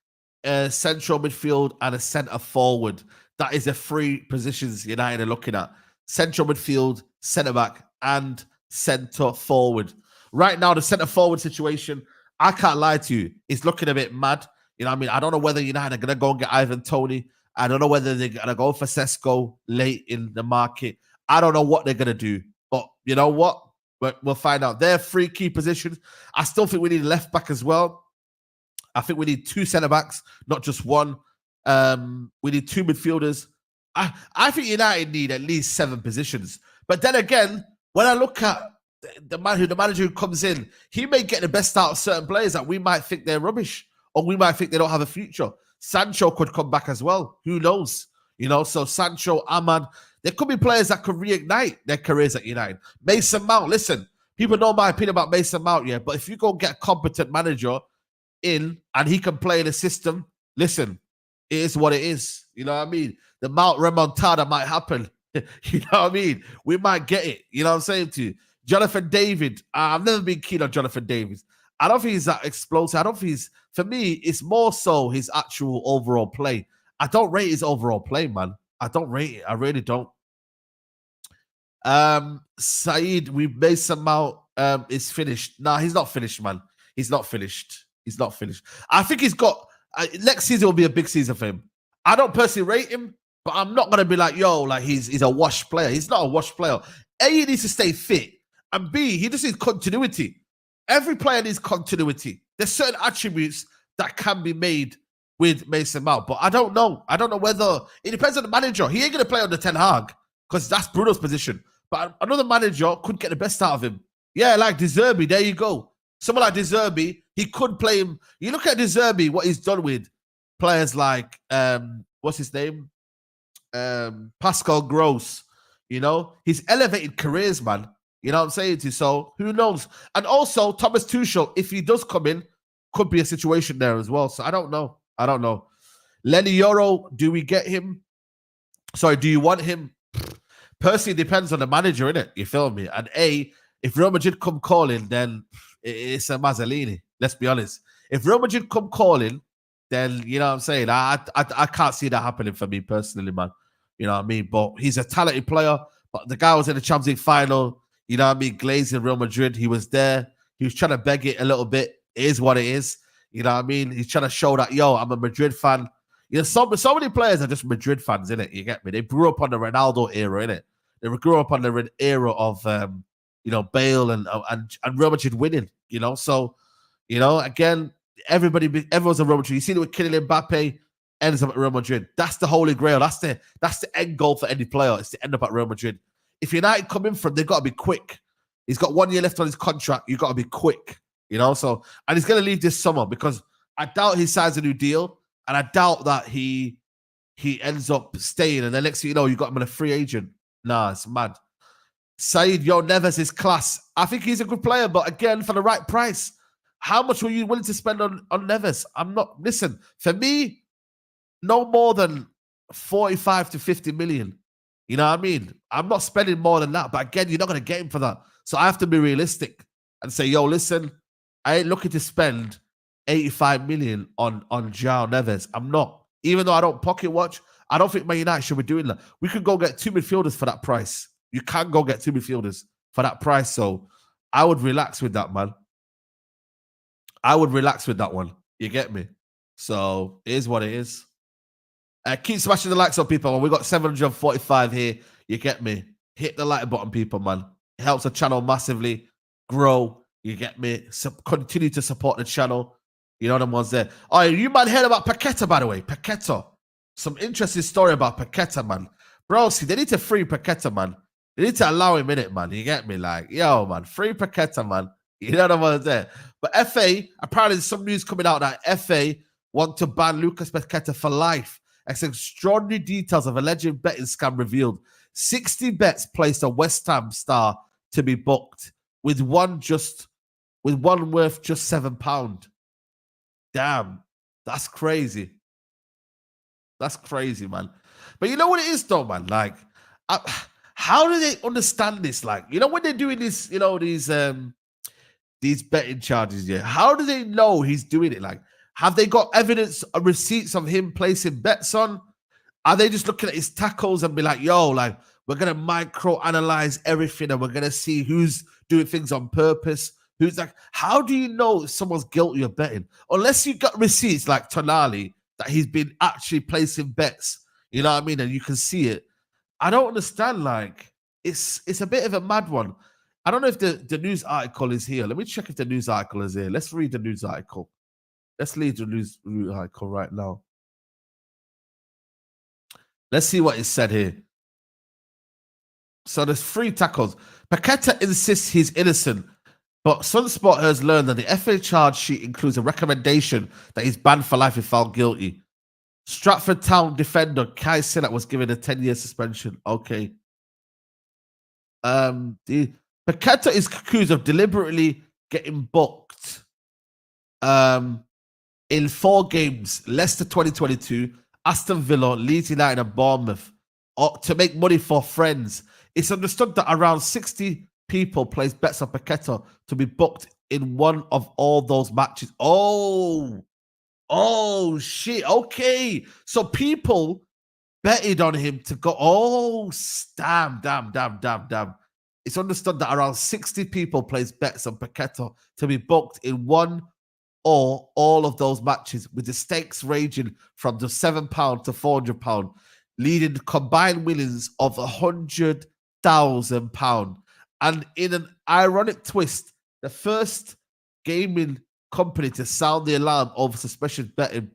central midfield, and a centre-forward. That is the 3 positions United are looking at. Central midfield, centre-back, and centre-forward. Right now, the centre-forward situation, I can't lie to you, it's looking a bit mad. You know what I mean? I don't know whether United are going to go and get Ivan Toney. I don't know whether they're going to go for Sesko late in the market. I don't know what they're going to do. But you know what? We'll find out. They're 3 key positions. I still think we need a left back as well. I think we need 2 centre-backs, not just 1. We need 2 midfielders. I think United need at least 7 positions. But then again, when I look at the manager who comes in, he may get the best out of certain players that we might think they're rubbish, or we might think they don't have a future. Sancho could come back as well. Who knows? You know, so Sancho, Ahmad, there could be players that could reignite their careers at United. Mason Mount, listen, people know my opinion about Mason Mount, yeah, but if you go get a competent manager in and he can play in a system, listen, it is what it is. You know what I mean? The Mount remontada might happen. You know what I mean? We might get it. You know what I'm saying to you? Jonathan David, I've never been keen on Jonathan David. I don't think he's that explosive. I don't think for me, it's more so his actual overall play. I don't rate his overall play, man. I don't rate it. I really don't. Saeed, we made some out. Is finished. Nah, he's not finished, man. He's not finished. He's not finished. I think he's got next season will be a big season for him. I don't personally rate him, but I'm not gonna be like, yo, like he's a washed player. He's not a washed player. A, he needs to stay fit, and B, he just needs continuity. every player needs continuity. There's certain attributes that can be made with Mason Mount, but I don't know. I don't know whether it depends on the manager. He ain't gonna play under Ten Hag because that's Bruno's position. But another manager could get the best out of him. Yeah, like De Zerbi, there you go. Someone like De Zerbi, he could play him. You look at De Zerbi, what he's done with players like what's his name? Pascal Gross. You know, he's elevated careers, man. You know what I'm saying to you? So who knows? And also Thomas Tuchel, if he does come in, could be a situation there as well. So I don't know. I don't know. Lenny Yoro, do we get him? Sorry, do you want him? Personally, depends on the manager, innit? You feel me? And if Real Madrid come calling, then it's a Mazzolini. Let's be honest. If Real Madrid come calling, then you know what I'm saying. I can't see that happening for me personally, man. You know what I mean? But he's a talented player. But the guy was in the Champions League final. You know what I mean? Glazing Real Madrid. He was there. He was trying to beg it a little bit. It is what it is. You know what I mean? He's trying to show that, yo, I'm a Madrid fan. You know, so many players are just Madrid fans, innit? You get me? They grew up on the Ronaldo era, innit? They grew up on the era of, you know, Bale and Real Madrid winning, you know? So, you know, again, everyone's a Real Madrid. You see it with Kylian Mbappe, ends up at Real Madrid. That's the holy grail. That's the end goal for any player, is to end up at Real Madrid. If United come in from, they've got to be quick. He's got 1 year left on his contract. You've got to be quick, you know? So, and he's going to leave this summer because I doubt he signs a new deal, and I doubt that he ends up staying. And then next thing you know, you got him on a free agent. Nah, it's mad. Saeed, Joao Neves is class. I think he's a good player, but again, for the right price. How much were you willing to spend on Neves? Listen, for me, no more than 45 to 50 million. You know what I mean? I'm not spending more than that. But again, you're not going to get him for that. So I have to be realistic and say, yo, listen, I ain't looking to spend 85 million on Joao Neves. I'm not. Even though I don't pocket watch, I don't think Man United should be doing that. We could go get 2 midfielders for that price. You can go get 2 midfielders for that price. So I would relax with that, man. I would relax with that one. You get me? So it is what it is. Keep smashing the likes on, people. We got 745 here. You get me? Hit the like button, people, man. It helps the channel massively grow. You get me? So continue to support the channel. You know them ones there. Oh, you man heard about Paqueta, by the way. Paqueta. Some interesting story about Paqueta, man. Bro, see, they need to free Paqueta, man. They need to allow him in it, man. You get me? Like, yo, man, free Paqueta, man. You know them ones there. But FA, apparently there's some news coming out that FA want to ban Lucas Paqueta for life. As extraordinary details of alleged betting scam revealed. 60 bets placed on West Ham star to be booked, with one worth just £7. Damn, that's crazy. That's crazy, man. But you know what it is, though, man? Like, how do they understand this? Like, you know, when they're doing this, you know, these betting charges, yeah. How do they know he's doing it? Like, have they got evidence or receipts of him placing bets on? Are they just looking at his tackles and be like, yo, like, we're going to micro-analyze everything and we're going to see who's doing things on purpose? Who's like, how do you know if someone's guilty of betting? Unless you got receipts like Tonali that he's been actually placing bets, you know what I mean? And you can see it. I don't understand, like, it's a bit of a mad one. I don't know if the news article is here. Let me check if the news article is here. Let's read the news article. Let's read the news article right now. Let's see what is said here. So there's 3 tackles. Paqueta insists he's innocent, but Sunspot has learned that the FA charge sheet includes a recommendation that he's banned for life if found guilty. Stratford Town defender Kai Sinnott was given a 10-year suspension. Okay. The Paqueta is accused of deliberately getting booked in 4 games: Leicester 2022, Aston Villa, Leeds United, and Bournemouth, to make money for friends. It's understood that around 60 people placed bets on Paqueta to be booked in one of all those matches. Oh, shit. Okay. So people betted on him to go. Oh, damn. It's understood that around 60 people placed bets on Paqueta to be booked in one or all of those matches, with the stakes ranging from the £7 to £400, leading combined winnings of £100,000. And in an ironic twist, the first gaming company to sound the alarm over suspicious betting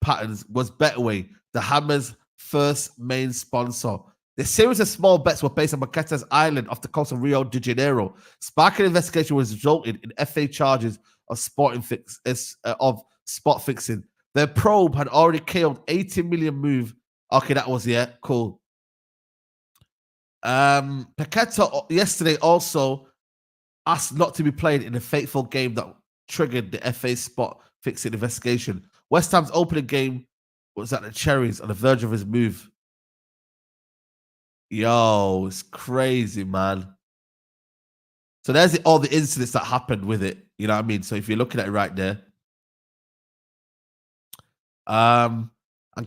patterns was Betway, the Hammer's first main sponsor. The series of small bets were based on Paqueta's island off the coast of Rio de Janeiro. Sparking investigation was resulted in FA charges of spot fixing. Their probe had already killed 80 million move. Okay, that was cool. Paqueta yesterday also asked not to be played in a fateful game that triggered the FA spot fixing investigation. West Ham's opening game was at the Cherries on the verge of his move. Yo, it's crazy, man. So there's all the incidents that happened with it. You know what I mean? So if you're looking at it right there. And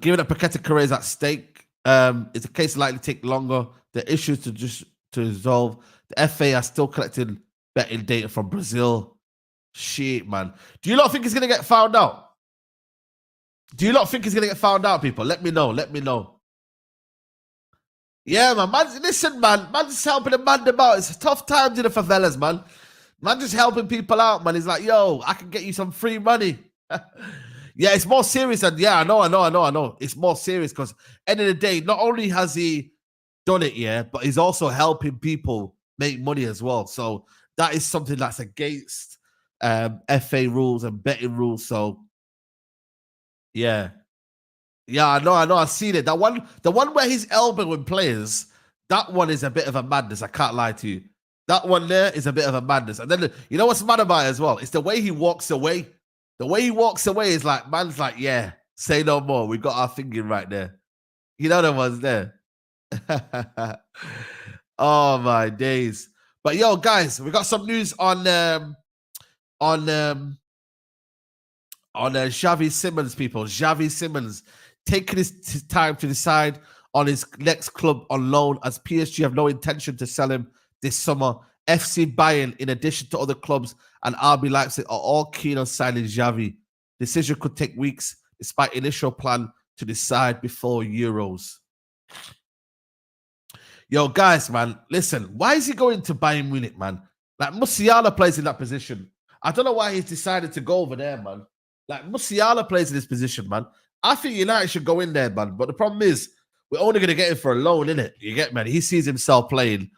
given that Paqueta career is at stake, it's a case likely to take longer. The issues to resolve. The FA are still collecting betting data from Brazil. Shit, man. Do you not think he's gonna get found out? Do you not think he's gonna get found out, people? Let me know. Let me know. Yeah, man. Listen, man. Man just helping the man about. It's tough times in the favelas, man. Man just helping people out, man. He's like, yo, I can get you some free money. Yeah, it's more serious than, I know. It's more serious because end of the day, not only has he done it, but he's also helping people make money as well. So that is something that's against FA rules and betting rules. So yeah, I know. I've seen it. The one where he's elbowing players, that one is a bit of a madness. I can't lie to you. That one there is a bit of a madness. And then you know what's mad about it as well? It's the way he walks away. The way he walks away is like, man's like, yeah, say no more. We got our thinking right there. You know the ones there. Oh my days. But yo, guys, we got some news on Xavi Simons, people. Xavi Simons taking his time to decide on his next club on loan, as PSG have no intention to sell him this summer. FC Bayern, in addition to other clubs, and RB Leipzig are all keen on signing Xavi. Decision could take weeks, despite initial plan to decide before Euros. Yo, guys, man, listen. Why is he going to Bayern Munich, man? Like, Musiala plays in that position. I don't know why he's decided to go over there, man. Like, Musiala plays in this position, man. I think United should go in there, man. But the problem is, we're only going to get him for a loan, innit? You get me? He sees himself playing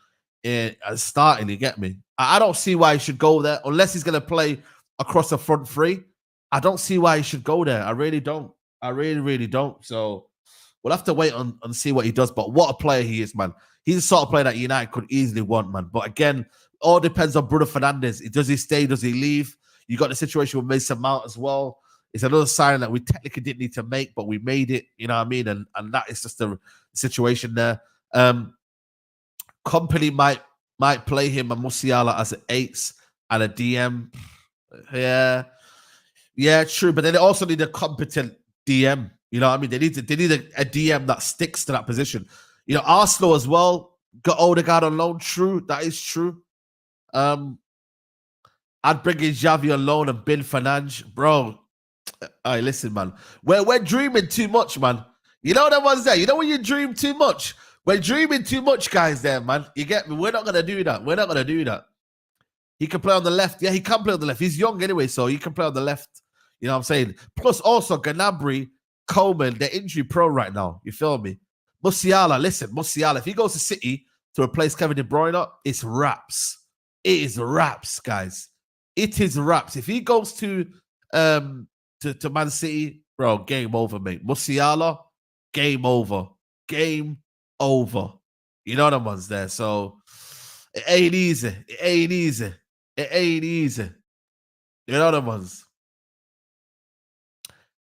as starting, you get me? I don't see why he should go there unless he's going to play across the front three. I don't see why he should go there. I really don't. I really, really don't. So we'll have to wait and see what he does. But what a player he is, man. He's the sort of player that United could easily want, man. But again, all depends on Bruno Fernandes. Does he stay? Does he leave? You got the situation with Mason Mount as well. It's another sign that we technically didn't need to make, but we made it. You know what I mean? And that is just the situation there. Company might play him and Musiala as an eights and a DM. Yeah, true. But then they also need a competent DM. You know what I mean? They need a DM that sticks to that position. You know, Arsenal as well got Odegaard on loan. True, that is true. I'd bring in Xavi on loan and Ben Fernandes, bro. Hey, listen, man. We're dreaming too much, man. You know the ones there. You know when you dream too much. We're dreaming too much, guys, there, man. You get me? We're not going to do that. We're not going to do that. He can play on the left. Yeah, he can play on the left. He's young anyway, so he can play on the left. You know what I'm saying? Plus, also, Gnabry, Coleman, they're injury prone right now. You feel me? Musiala, listen, Musiala, if he goes to City to replace Kevin De Bruyne, it's wraps. It is wraps, guys. It is wraps. If he goes to Man City, bro, game over, mate. Musiala, game over. Game over. You know the ones there. So it ain't easy. It ain't easy. It ain't easy. You know the ones.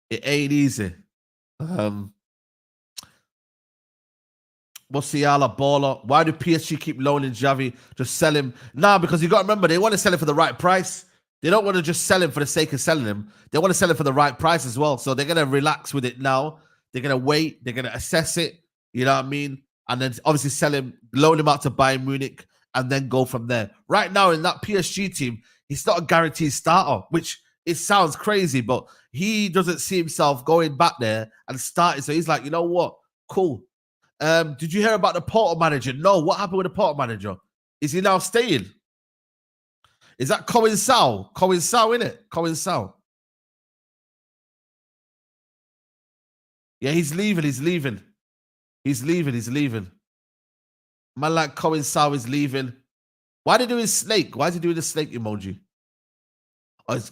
It ain't easy. Musiala, baller. Why do PSG keep loaning Xavi? Just sell him. Nah, because you got to remember, they want to sell him for the right price. They don't want to just sell him for the sake of selling him. They want to sell him for the right price as well. So they're going to relax with it now. They're going to wait. They're going to assess it. You know what I mean? And then obviously sell him, loan him out to Bayern Munich, and then go from there. Right now in that PSG team, he's not a guaranteed starter, which it sounds crazy, but he doesn't see himself going back there and starting. So he's like, you know what? Cool. Did you hear about the Porto manager? No. What happened with the Porto manager? Is he now staying? Is that Coinsao? Coinsao, innit? Coinsao. Yeah, he's leaving. He's leaving. He's leaving. He's leaving. Man like Coinsao is leaving. Why did he do his snake? Why is he doing the snake emoji? Oh, is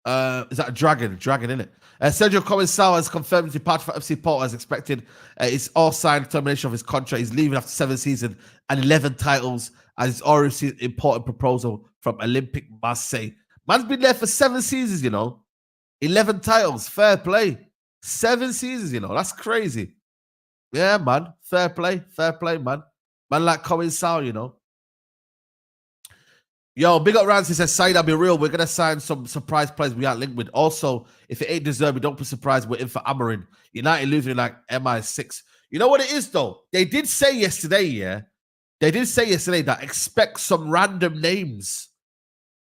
that a dragon? Dragon, innit? Sergio Coinsao has confirmed his departure for FC Porto as expected. It's all signed termination of his contract. He's leaving after 7 seasons and 11 titles, and he's already received an important proposal from Olympique Marseille. Man's been there for 7 seasons, you know. 11 titles. Fair play. 7 seasons, you know. That's crazy. Yeah, man. Fair play, man. Man like Coinsao, you know. Yo, big up Ramsey says, Saeed, I'll be real. We're going to sign some surprise players we aren't linked with. Also, if it ain't deserved, don't be surprised. We're in for Amarin. United losing like MI6. You know what it is, though? They did say yesterday, yeah? They did say yesterday that expect some random names.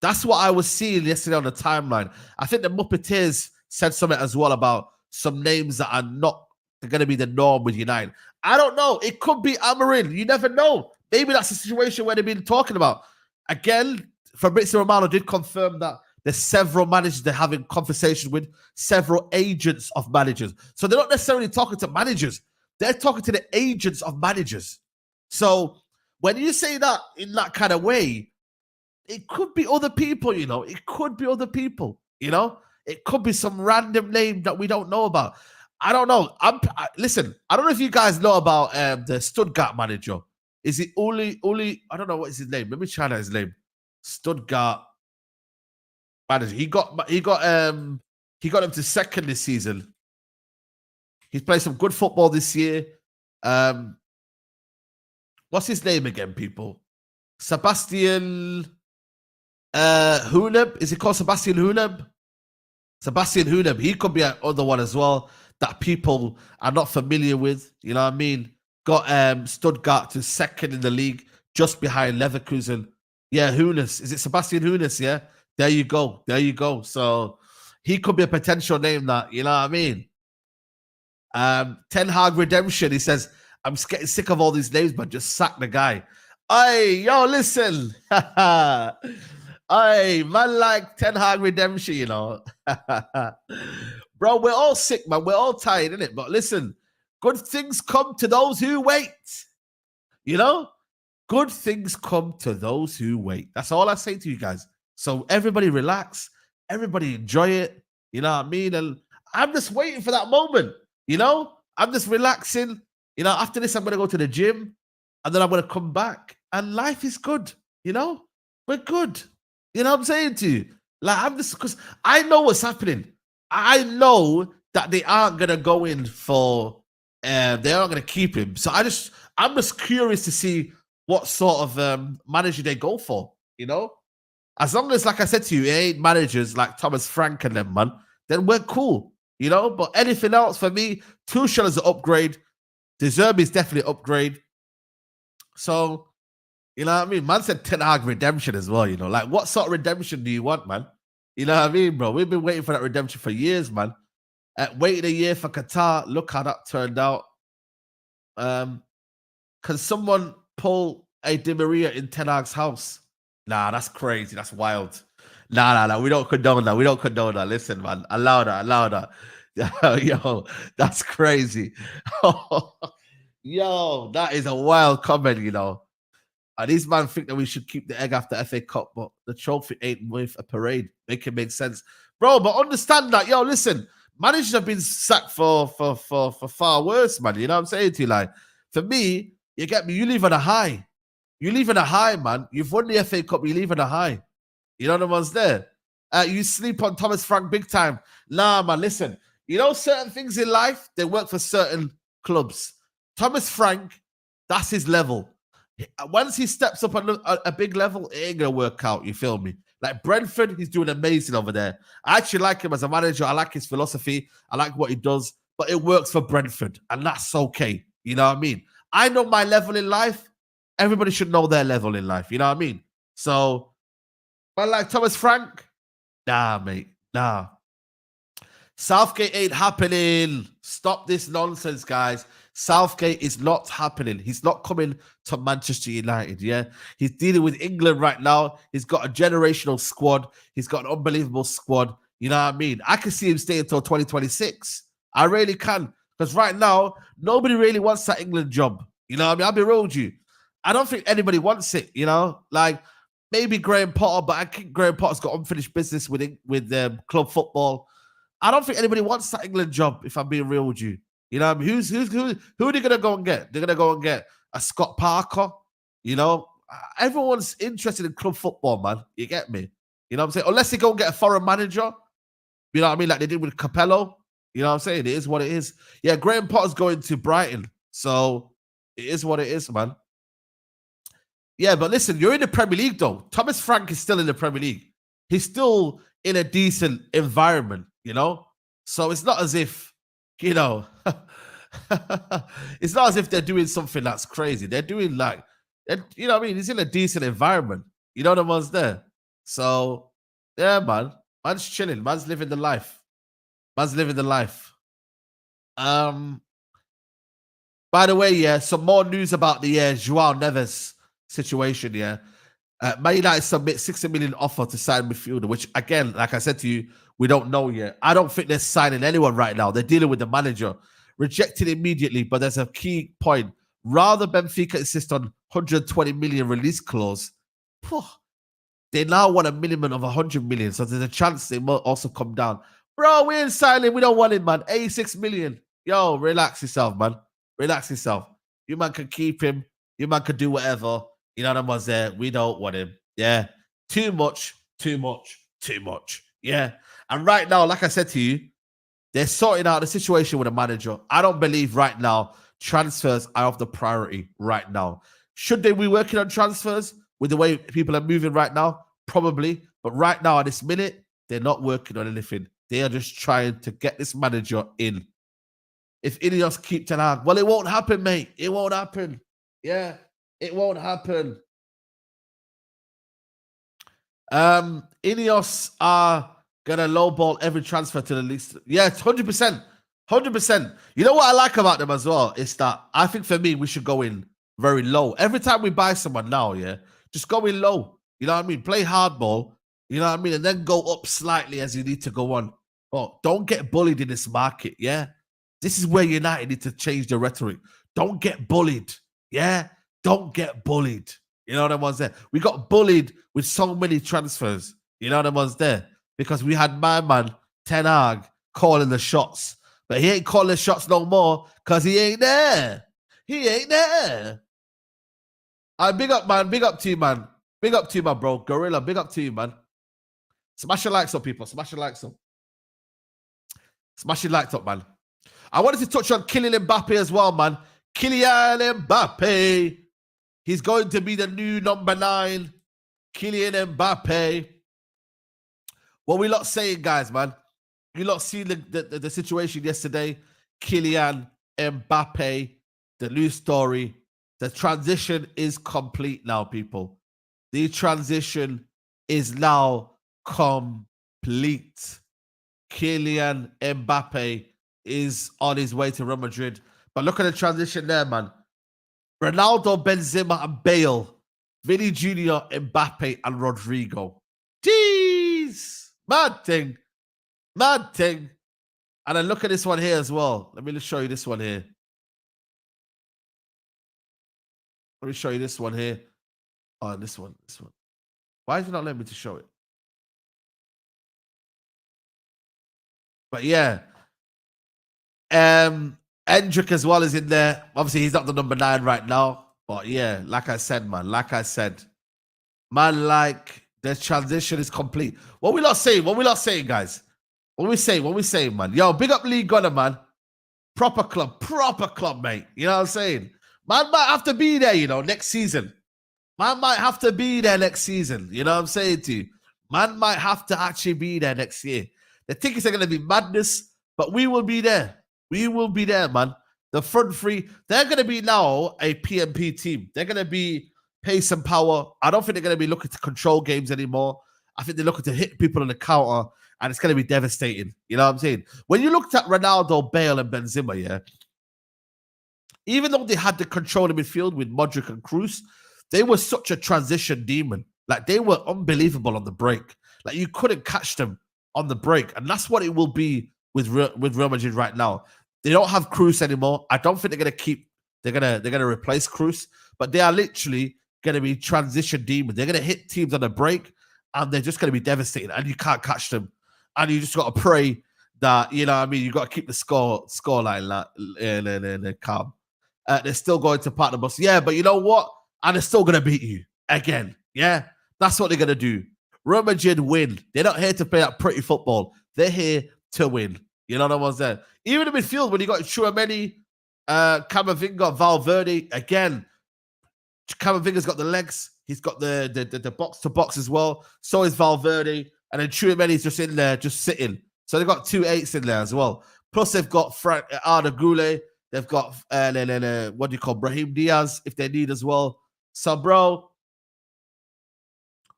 That's what I was seeing yesterday on the timeline. I think the Muppeteers said something as well about some names that are not going to be the norm with United. I don't know. It could be Amarin. You never know. Maybe that's the situation where they've been talking about. Again, Fabrizio Romano did confirm that there's several managers they're having conversations with, several agents of managers. So they're not necessarily talking to managers. They're talking to the agents of managers. So when you say that in that kind of way, it could be other people, you know. It could be other people, you know. It could be some random name that we don't know about. I don't know. Listen, I don't know if you guys know about the Stuttgart manager. Is it Uli? I don't know what is his name. Let me try out his name. Stuttgart manager. He got him to second this season. He's played some good football this year. What's his name again, people? Sebastian Huneb. Is it called Sebastian Huneb? Sebastian Huneb. He could be another one as well that people are not familiar with. You know what I mean? Got Stuttgart to second in the league, just behind Leverkusen. Yeah, Hunes. Is it Sebastian Hunes? Yeah. There you go. There you go. So he could be a potential name that, you know what I mean? Ten Hag Redemption. He says, I'm getting sick of all these names, but just sack the guy. Hey, yo, listen. Hey, man, like Ten Hag Redemption, you know. Bro, we're all sick, man. We're all tired, innit? But listen, good things come to those who wait. You know? Good things come to those who wait. That's all I say to you guys. So everybody relax. Everybody enjoy it. You know what I mean? And I'm just waiting for that moment. You know? I'm just relaxing. You know, after this, I'm going to go to the gym. And then I'm going to come back. And life is good. You know? We're good. You know what I'm saying to you? Like, I'm just, because I know what's happening. I know that they aren't going to go in for, they aren't going to keep him. So I'm just curious to see what sort of manager they go for, you know? As long as, like I said to you, it ain't managers like Thomas Frank and them, man, then we're cool, you know? But anything else for me, Tuchel is an upgrade. De Zerbi is definitely an upgrade. So, you know what I mean? Man said Ten Hag redemption as well, you know? Like, what sort of redemption do you want, man? You know what I mean, bro? We've been waiting for that redemption for years, man. Waiting a year for Qatar. Look how that turned out. Can someone pull a Di Maria in Ten Hag's house? Nah, that's crazy. That's wild. Nah. We don't condone that. We don't condone that. Listen, man. Allow that. Yo, that's crazy. Yo, that is a wild comment, you know. And these man think that we should keep the egg after FA Cup, but the trophy ain't worth a parade. Make it make sense. Bro, but understand that, yo, listen, managers have been sacked for far worse, man. You know what I'm saying to you? Like, for me, you get me, you leave on a high. You leave on a high, man. You've won the FA Cup, you leave on a high. You know the ones there. You sleep on Thomas Frank big time. Nah, man, listen. You know certain things in life, they work for certain clubs. Thomas Frank, that's his level. Once he steps up on a big level, it ain't going to work out, you feel me? Like Brentford, he's doing amazing over there. I actually like him as a manager. I like his philosophy. I like what he does. But it works for Brentford, and that's okay. You know what I mean? I know my level in life. Everybody should know their level in life. You know what I mean? So, but like Thomas Frank, nah, mate. Nah. Southgate ain't happening. Stop this nonsense, guys. Southgate is not happening. He's not coming to Manchester United, yeah? He's dealing with England right now. He's got a generational squad. He's got an unbelievable squad. You know what I mean? I can see him stay until 2026. I really can. Because right now, nobody really wants that England job. You know what I mean? I'll be real with you. I don't think anybody wants it, you know? Like, maybe Graham Potter, but I think Graham Potter's got unfinished business with club football. I don't think anybody wants that England job, if I'm being real with you. You know, who are they going to go and get? They're going to go and get a Scott Parker. You know, everyone's interested in club football, man. You get me? You know what I'm saying? Unless they go and get a foreign manager. You know what I mean? Like they did with Capello. You know what I'm saying? It is what it is. Yeah, Graham Potter's going to Brighton. So it is what it is, man. Yeah, but listen, you're in the Premier League, though. Thomas Frank is still in the Premier League. He's still in a decent environment, you know? So it's not as if, you know, it's not as if they're doing something that's crazy. They're doing like, you know what I mean? He's in a decent environment. You know the ones there. So, yeah, man. Man's chilling. Man's living the life. Man's living the life. By the way, yeah, some more news about the Joao Neves situation, yeah. Man United submit 60 million offer to sign midfielder, which again, like I said to you, we don't know yet. I don't think they're signing anyone right now. They're dealing with the manager. Rejected immediately, but there's a key point. Rather Benfica insist on 120 million release clause, they now want a minimum of 100 million, so there's a chance they might also come down. Bro, we ain't signing. We don't want him, man. 86 million. Yo, relax yourself, man. Relax yourself. You man can keep him. You man can do whatever. You know, them ones there. We don't want him. Yeah. Too much. Yeah. And right now, like I said to you, they're sorting out the situation with the manager. I don't believe right now transfers are of the priority right now. Should they be working on transfers with the way people are moving right now? Probably. But right now, at this minute, they're not working on anything. They are just trying to get this manager in. If Ineos keep Ten Hag, well, it won't happen, mate. It won't happen. Yeah, it won't happen. Ineos are gonna lowball every transfer to the least. Yeah, 100%. 100%. You know what I like about them as well? Is that I think for me, we should go in very low. Every time we buy someone now, yeah, just go in low. You know what I mean? Play hardball. You know what I mean? And then go up slightly as you need to go on. Oh, don't get bullied in this market, yeah? This is where United need to change the rhetoric. Don't get bullied. Yeah, don't get bullied. You know them ones there. We got bullied with so many transfers. You know them ones there because we had my man Ten Hag calling the shots, but he ain't calling the shots no more because he ain't there. He ain't there. I big up, man. Big up to you, man. Big up to you, my bro. Gorilla. Big up to you, man. Smash your likes up, people. Smash your likes up. Smash your likes up, man. I wanted to touch on Kylian Mbappe as well, man. Kylian Mbappe. He's going to be the new number 9. Kylian Mbappe. What we lot saying, guys, man? You lot seen the situation yesterday? Kylian Mbappe, the news story. The transition is complete now, people. The transition is now complete. Kylian Mbappe is on his way to Real Madrid. But look at the transition there, man. Ronaldo, Benzema, and Bale. Vinny Jr., Mbappe, and Rodrigo. Jeez! Mad thing. Mad thing. And then look at this one here as well. Let me just show you this one here. Let me show you this one here. Oh, this one. Why is it not letting me to show it? But yeah. Endrick as well is in there. Obviously, he's not the number 9 right now. But yeah, like I said, man. Like the transition is complete. What we not saying, guys? What we saying, man? Yo, big up Lee Gunner, man. Proper club, mate. You know what I'm saying? Man might have to be there, you know, next season. Man might have to be there next season. You know what I'm saying to you? Man might have to actually be there next year. The tickets are going to be madness, but we will be there. We will be there, man. The front three, they're going to be now a PMP team. They're going to be pace and power. I don't think they're going to be looking to control games anymore. I think they're looking to hit people on the counter and it's going to be devastating. You know what I'm saying? When you looked at Ronaldo, Bale, and Benzema, yeah, even though they had the control of midfield with Modric and Kroos, they were such a transition demon. Like, they were unbelievable on the break. Like, you couldn't catch them on the break. And that's what it will be with Real Madrid right now. They don't have Kroos anymore. I don't think they're gonna replace Kroos, but they are literally gonna be transition demons. They're gonna hit teams on the break, and they're just gonna be devastating, and you can't catch them. And you just gotta pray that, you know what I mean, you gotta keep the score line calm. They're still going to partner bus. Yeah, but you know what? And they're still going to beat you again. Yeah, that's what they're going to do. Real Madrid win. They're not here to play that pretty football. They're here to win. You know what I'm saying? Even in midfield, when you got Tchouaméni, Camavinga, Valverde, again, Camavinga's got the legs. He's got the box-to-box as well. So is Valverde. And then Tchouaméni's just in there, just sitting. So they've got 2 8s in there as well. Plus, they've got Arda Güler. They've got what do you call Brahim Diaz if they need as well. So, bro,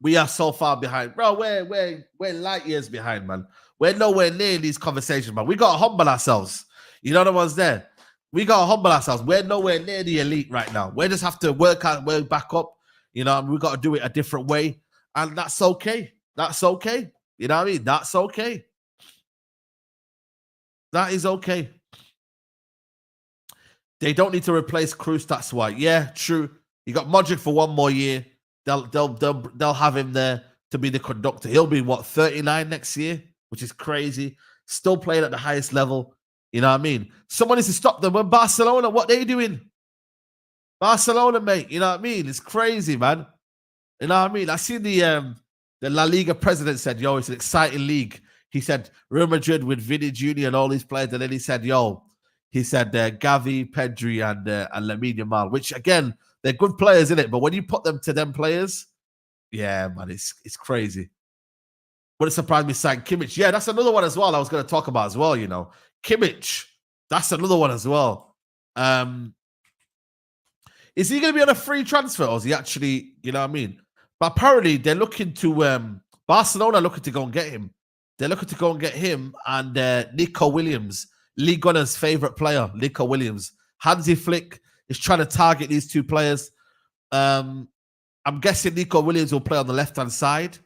we are so far behind, bro. We're light years behind, man. We're nowhere near these conversations, man. We gotta humble ourselves. You know the ones there. We gotta humble ourselves. We're nowhere near the elite right now. We just have to work back up. You know, we got to do it a different way, and that's okay. That's okay. You know what I mean? That's okay. That is okay. They don't need to replace Kroos. That's why. Yeah, true. You got Modric for 1 more year. They'll have him there to be the conductor. He'll be 39 next year, which is crazy. Still playing at the highest level. You know what I mean? Someone needs to stop them. When Barcelona, what they doing? Barcelona, mate. You know what I mean? It's crazy, man. You know what I mean? I see the La Liga president said, "Yo, it's an exciting league." He said Real Madrid with Vini Jr. and all these players, and then he said, "Yo." He said Gavi, Pedri, and Lamine Yamal, which, again, they're good players, isn't it? But when you put them to them players, yeah, man, it's crazy. Wouldn't surprise me saying Kimmich. Yeah, that's another one as well I was going to talk about as well, you know. Kimmich, that's another one as well. Is he going to be on a free transfer, or is he actually, you know what I mean? But apparently they're looking to, Barcelona looking to go and get him. They're looking to go and get him and Nico Williams, Lee Gunnar's favorite player, Nico Williams. Hansi Flick is trying to target these 2 players. I'm guessing Nico Williams will play on the left-hand side.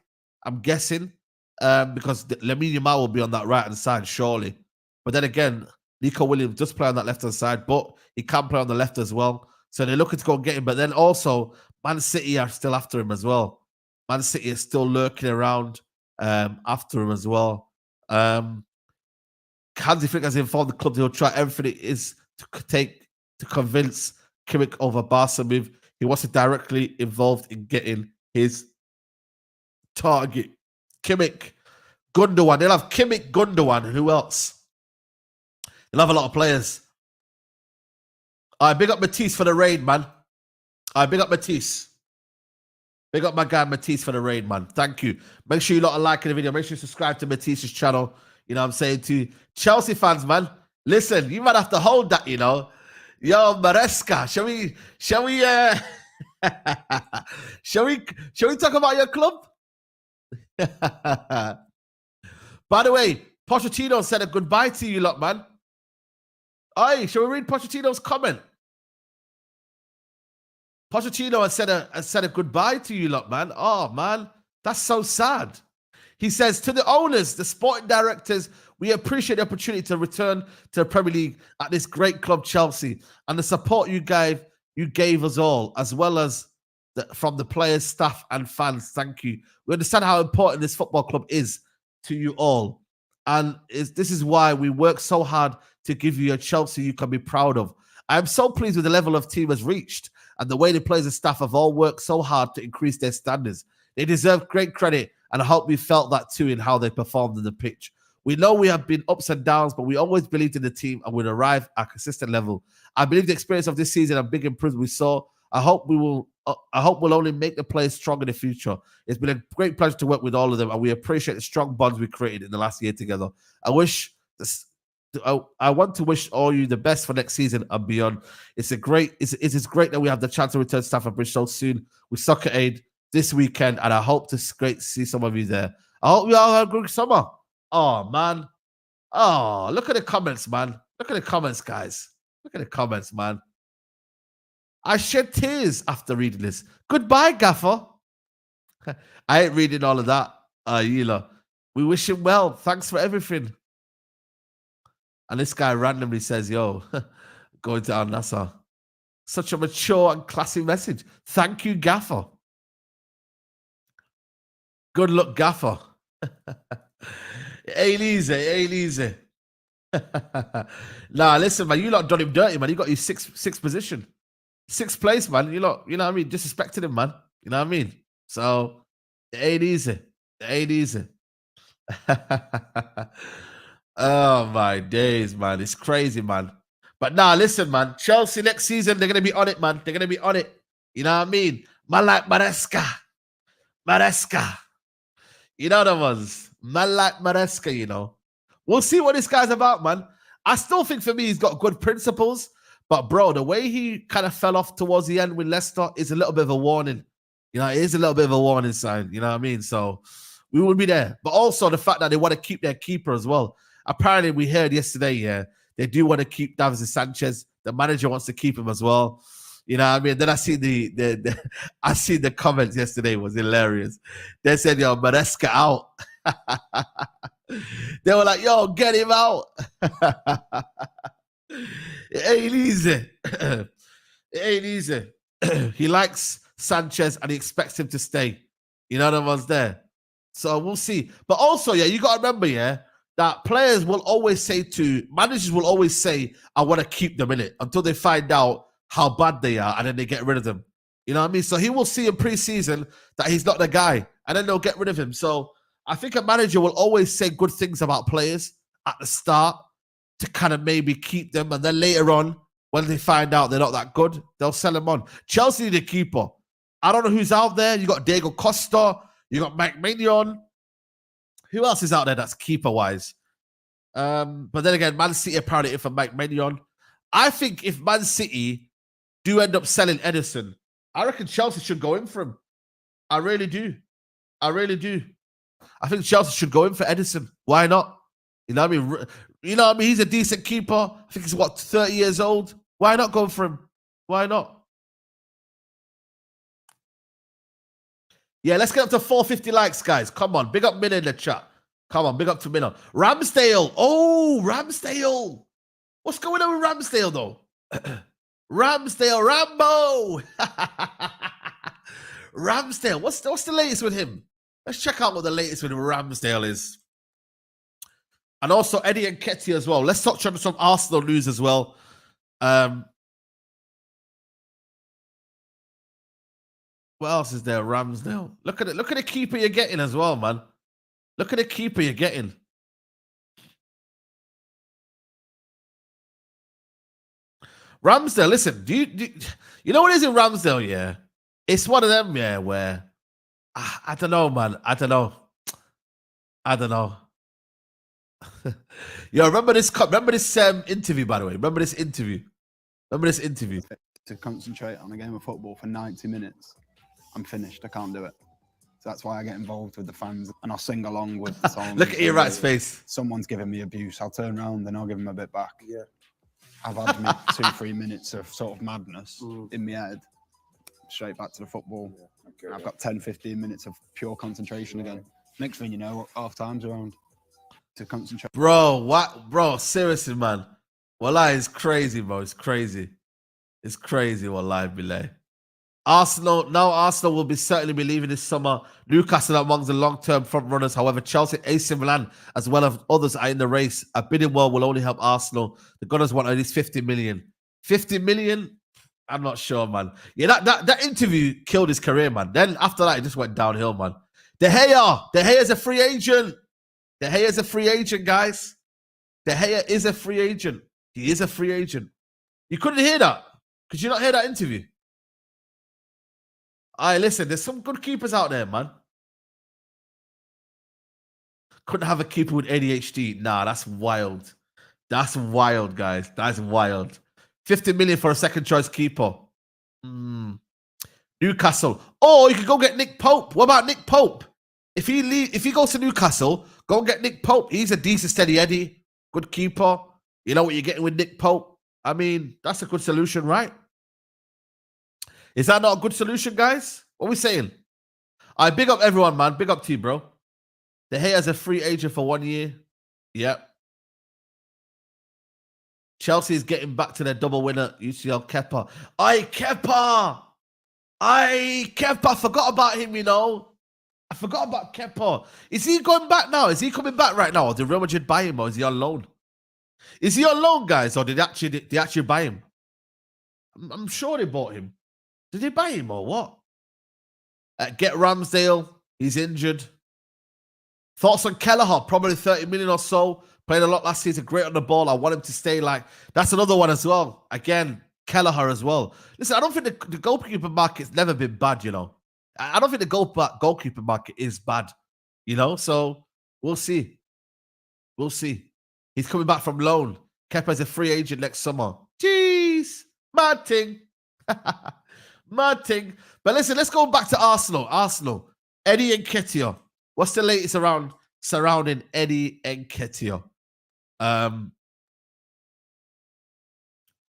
I'm guessing because Lamine Yamal will be on that right-hand side, surely. But then again, Nico Williams does play on that left-hand side, but he can play on the left as well. So they're looking to go and get him. But then also, Man City are still after him as well. Man City is still lurking around after him as well. Hansi Flick has informed the club he'll try everything it is to convince Kimmich over Barca move. He wasn't directly involved in getting his target. Kimmich, Gundogan. They'll have Kimmich, Gundogan. Who else? They'll have a lot of players. All right, big up Matisse for the raid, man. All right, big up Matisse. Big up my guy Matisse for the raid, man. Thank you. Make sure you lot are liking the video. Make sure you subscribe to Matisse's channel. You know what I'm saying? To Chelsea fans, man. Listen, you might have to hold that, you know. Yo, Maresca, shall we shall we talk about your club? By the way, Pochettino said a goodbye to you lot, man. Aye, shall we read Pochettino's comment? Pochettino has said a goodbye to you lot, man. Oh, man, that's so sad. He says, to the owners, the sporting directors, we appreciate the opportunity to return to the Premier League at this great club, Chelsea, and the support you gave us all, as well as from the players, staff, and fans. Thank you. We understand how important this football club is to you all. And this is why we work so hard to give you a Chelsea you can be proud of. I am so pleased with the level of team has reached and the way the players and staff have all worked so hard to increase their standards. They deserve great credit, and I hope we felt that too in how they performed on the pitch. We know we have been ups and downs, but we always believed in the team and would arrive at a consistent level. I believe the experience of this season and big improvement we saw. I hope we'll only make the players strong in the future. It's been a great pleasure to work with all of them, and we appreciate the strong bonds we created in the last year together. I want to wish all you the best for next season and beyond. It is great that we have the chance to return to Stamford Bridge so soon with Soccer Aid this weekend, and I hope to see some of you there. I hope you all have a good summer. Oh, man. Oh, look at the comments, man. Look at the comments, guys. Look at the comments, man. I shed tears after reading this. Goodbye, Gaffer. I ain't reading all of that. Yila. We wish him well. Thanks for everything. And this guy randomly says, yo, going to Al Nassr. Such a mature and classy message. Thank you, Gaffer. Good luck, Gaffer. Ain't easy. Nah, listen, man, you lot done him dirty, man. You got you sixth position. 6th place, man. You lot, you know what I mean? Disrespected him, man. You know what I mean? So, it ain't easy. Oh, my days, man. It's crazy, man. But nah, listen, man. Chelsea next season, they're going to be on it, man. They're going to be on it. You know what I mean? Man like Maresca. You know the ones. Man like Maresca, you know. We'll see what this guy's about, man. I still think for me he's got good principles. But, bro, the way he kind of fell off towards the end with Leicester is a little bit of a warning. You know, it is a little bit of a warning sign. You know what I mean? So, we will be there. But also the fact that they want to keep their keeper as well. Apparently, we heard yesterday, yeah, they do want to keep Davinson Sanchez. The manager wants to keep him as well. You know what I mean? Then I see the comments yesterday was hilarious. They said, yo, Maresca out. They were like, yo, get him out. It ain't easy. It ain't easy. He likes Sanchez and he expects him to stay. You know the ones there. So we'll see. But also, yeah, you got to remember, yeah, that players will always say managers will always say, I want to keep them in it until they find out how bad they are and then they get rid of them. You know what I mean? So he will see in pre-season that he's not the guy and then they'll get rid of him. So I think a manager will always say good things about players at the start to kind of maybe keep them. And then later on, when they find out they're not that good, they'll sell them on. Chelsea need a keeper. I don't know who's out there. You got Diego Costa. You got Mike Maignan. Who else is out there that's keeper-wise? But then again, Man City apparently in for Mike Maignan. I think if Man City do end up selling Edison, I reckon Chelsea should go in for him. I really do. I think Chelsea should go in for Edison. Why not? You know what I mean? You know what I mean? He's a decent keeper. I think he's, 30 years old? Why not go for him? Why not? Yeah, let's get up to 450 likes, guys. Come on. Big up Minna in the chat. Come on, big up to Minna. Ramsdale. Oh, Ramsdale. What's going on with Ramsdale, though? Ramsdale, Rambo. Ramsdale. What's the latest with him? Let's check out what the latest with Ramsdale is. And also Eddie Nketiah as well. Let's touch on some Arsenal news as well. What else is there? Ramsdale. Look at it. Look at the keeper you're getting as well, man. Look at the keeper you're getting. Ramsdale, listen, do you know what it is in Ramsdale, yeah? It's one of them, yeah, where I don't know, man. I don't know. Yo, remember this interview, by the way? Remember this interview? To concentrate on a game of football for 90 minutes. I'm finished. I can't do it. So that's why I get involved with the fans and I'll sing along with the songs. Look at your right face. Someone's giving me abuse. I'll turn around and I'll give them a bit back. Yeah. I've had me 2-3 minutes of sort of madness in my head. Straight back to the football. Yeah, okay. I've got 10-15 minutes of pure concentration again. Next thing you know, half time's around to concentrate. Bro, what? Bro, seriously, man. Wallahi, it's crazy, bro. It's crazy. Wallahi, bilay. Arsenal will certainly be leaving this summer. Newcastle are among the long-term front runners. However, Chelsea, AC Milan, as well as others are in the race. A bidding war will only help Arsenal. The Gunners want at least 50 million. 50 million? I'm not sure, man. Yeah, that interview killed his career, man. Then after that, it just went downhill, man. De Gea's a free agent. De Gea's a free agent, guys. De Gea is a free agent. He is a free agent. You couldn't hear that? Could you not hear that interview? All right, listen, there's some good keepers out there, man. Couldn't have a keeper with ADHD. Nah, that's wild. That's wild, guys. That's wild. 50 million for a second choice keeper. Newcastle. Oh, you could go get Nick Pope. What about Nick Pope? If he goes to Newcastle, go and get Nick Pope. He's a decent, steady Eddie, good keeper. You know what you're getting with Nick Pope. I mean, that's a good solution, right? Is that not a good solution, guys? What are we saying? I big up everyone, man. Big up to you, bro. De Gea's a free agent for 1 year. Yep. Chelsea is getting back to their double winner, UCL Kepa. Kepa! Kepa, forgot about him, you know. I forgot about Kepa. Is he going back now? Is he coming back right now? Or did Real Madrid buy him, or is he on loan? Is he on loan, guys, or did they actually buy him? I'm sure they bought him. Did they buy him or what? Get Ramsdale. He's injured. Thoughts on Kelleher? Probably 30 million or so. Played a lot last season. Great on the ball. I want him to stay like... That's another one as well. Again, Kelleher as well. Listen, I don't think the goalkeeper market's never been bad, you know. I don't think the goalkeeper market is bad, you know. So we'll see. We'll see. He's coming back from loan. Kepa's a free agent next summer. Jeez. Mad thing. Mad thing. But listen, let's go back to Arsenal. Arsenal. Eddie Nketiah. What's the latest surrounding Eddie Nketiah?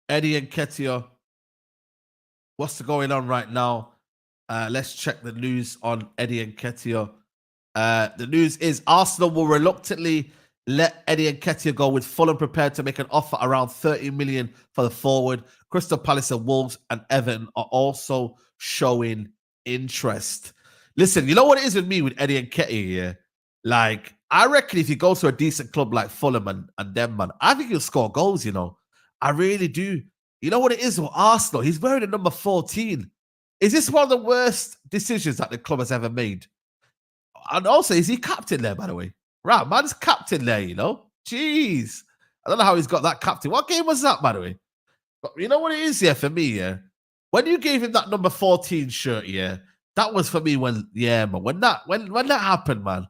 Eddie Nketiah. What's going on right now? Let's check the news on Eddie Nketiah. The news is Arsenal will reluctantly let Eddie Nketiah go, with Fulham prepared to make an offer around 30 million for the forward. Crystal Palace and Wolves and Everton are also showing interest. Listen, you know what it is with me with Eddie Nketiah here? Like, I reckon if he goes to a decent club like Fulham and them, man, I think he'll score goals, you know. I really do. You know what it is with Arsenal? He's wearing the number 14. Is this one of the worst decisions that the club has ever made? And also, is he captain there, by the way? Right, man's captain there, you know? Jeez. I don't know how he's got that captain. What game was that, by the way? But you know what it is, yeah, for me, yeah? When you gave him that number 14 shirt, yeah, that was for me when that happened, man,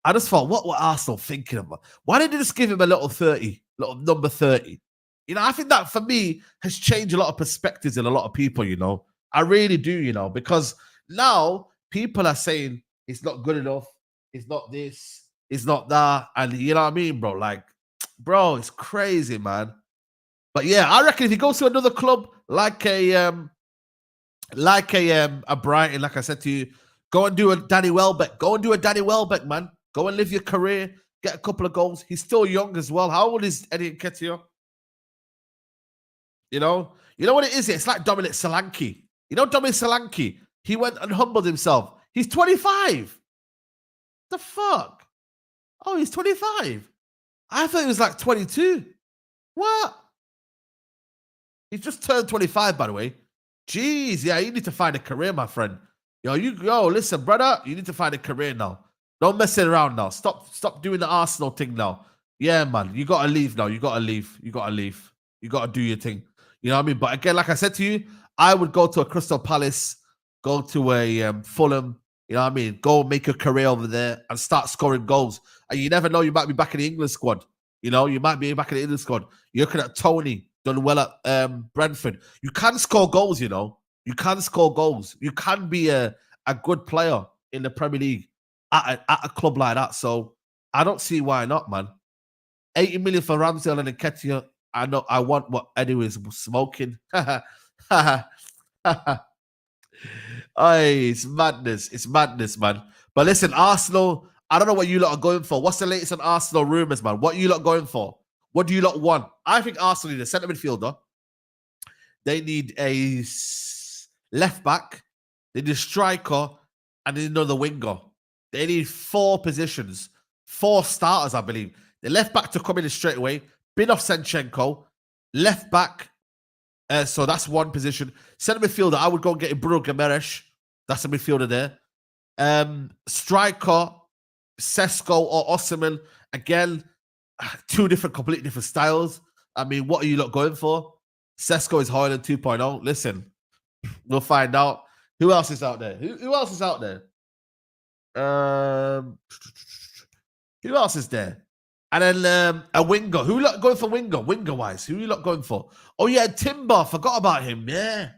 I just thought, what were Arsenal thinking about? Why didn't they just give him a little 30, little number 30? You know, I think that, for me, has changed a lot of perspectives in a lot of people, you know? I really do, you know, because now people are saying it's not good enough, it's not this, it's not that, and you know what I mean, bro? Like, bro, it's crazy, man. But yeah, I reckon if he goes to another club like a Brighton, like I said to you, go and do a Danny Welbeck. Go and do a Danny Welbeck, man. Go and live your career, get a couple of goals. He's still young as well. How old is Eddie Nketiah? You know what it is? It's like Dominic Solanke. You know Dominic Solanke? He went and humbled himself. He's 25. The fuck? Oh, he's 25. I thought he was like 22. What? He's just turned 25, by the way. Jeez, yeah, you need to find a career, my friend. Yo, listen, brother, you need to find a career now. Don't mess it around now. Stop doing the Arsenal thing now. Yeah, man, you gotta leave now. You gotta leave. You gotta do your thing. You know what I mean? But again, like I said to you, I would go to a Crystal Palace, go to a Fulham. You know what I mean? Go make a career over there and start scoring goals. And you never know, you might be back in the England squad. You know, you might be back in the England squad. You're looking at Tony, done well at Brentford. You can score goals, you know. You can score goals. You can be a good player in the Premier League at a club like that. So I don't see why not, man. 80 million for Ramsdale and Nketiah. I want what Eddie was smoking. It's madness. It's madness, man. But listen, Arsenal, I don't know what you lot are going for. What's the latest on Arsenal rumours, man? What are you lot going for? What do you lot want? I think Arsenal need a centre midfielder. They need a left back. They need a striker. And they need another winger. They need 4 positions. 4 starters, I believe. The left back to come in straight away. Bin off Zinchenko. Left back. So that's one position. Centre midfielder, I would go and get Bruno Guimaraes. That's a midfielder there. Striker, Sesko or Osimhen. Again, 2 completely different styles. I mean, what are you lot going for? Sesko is Haaland 2.0. Listen, we'll find out. Who else is out there? Who else is out there? Who else is there? And then a winger. Who you lot going for winger? Winger-wise, who you lot going for? Oh, yeah, Timber. Forgot about him. Yeah.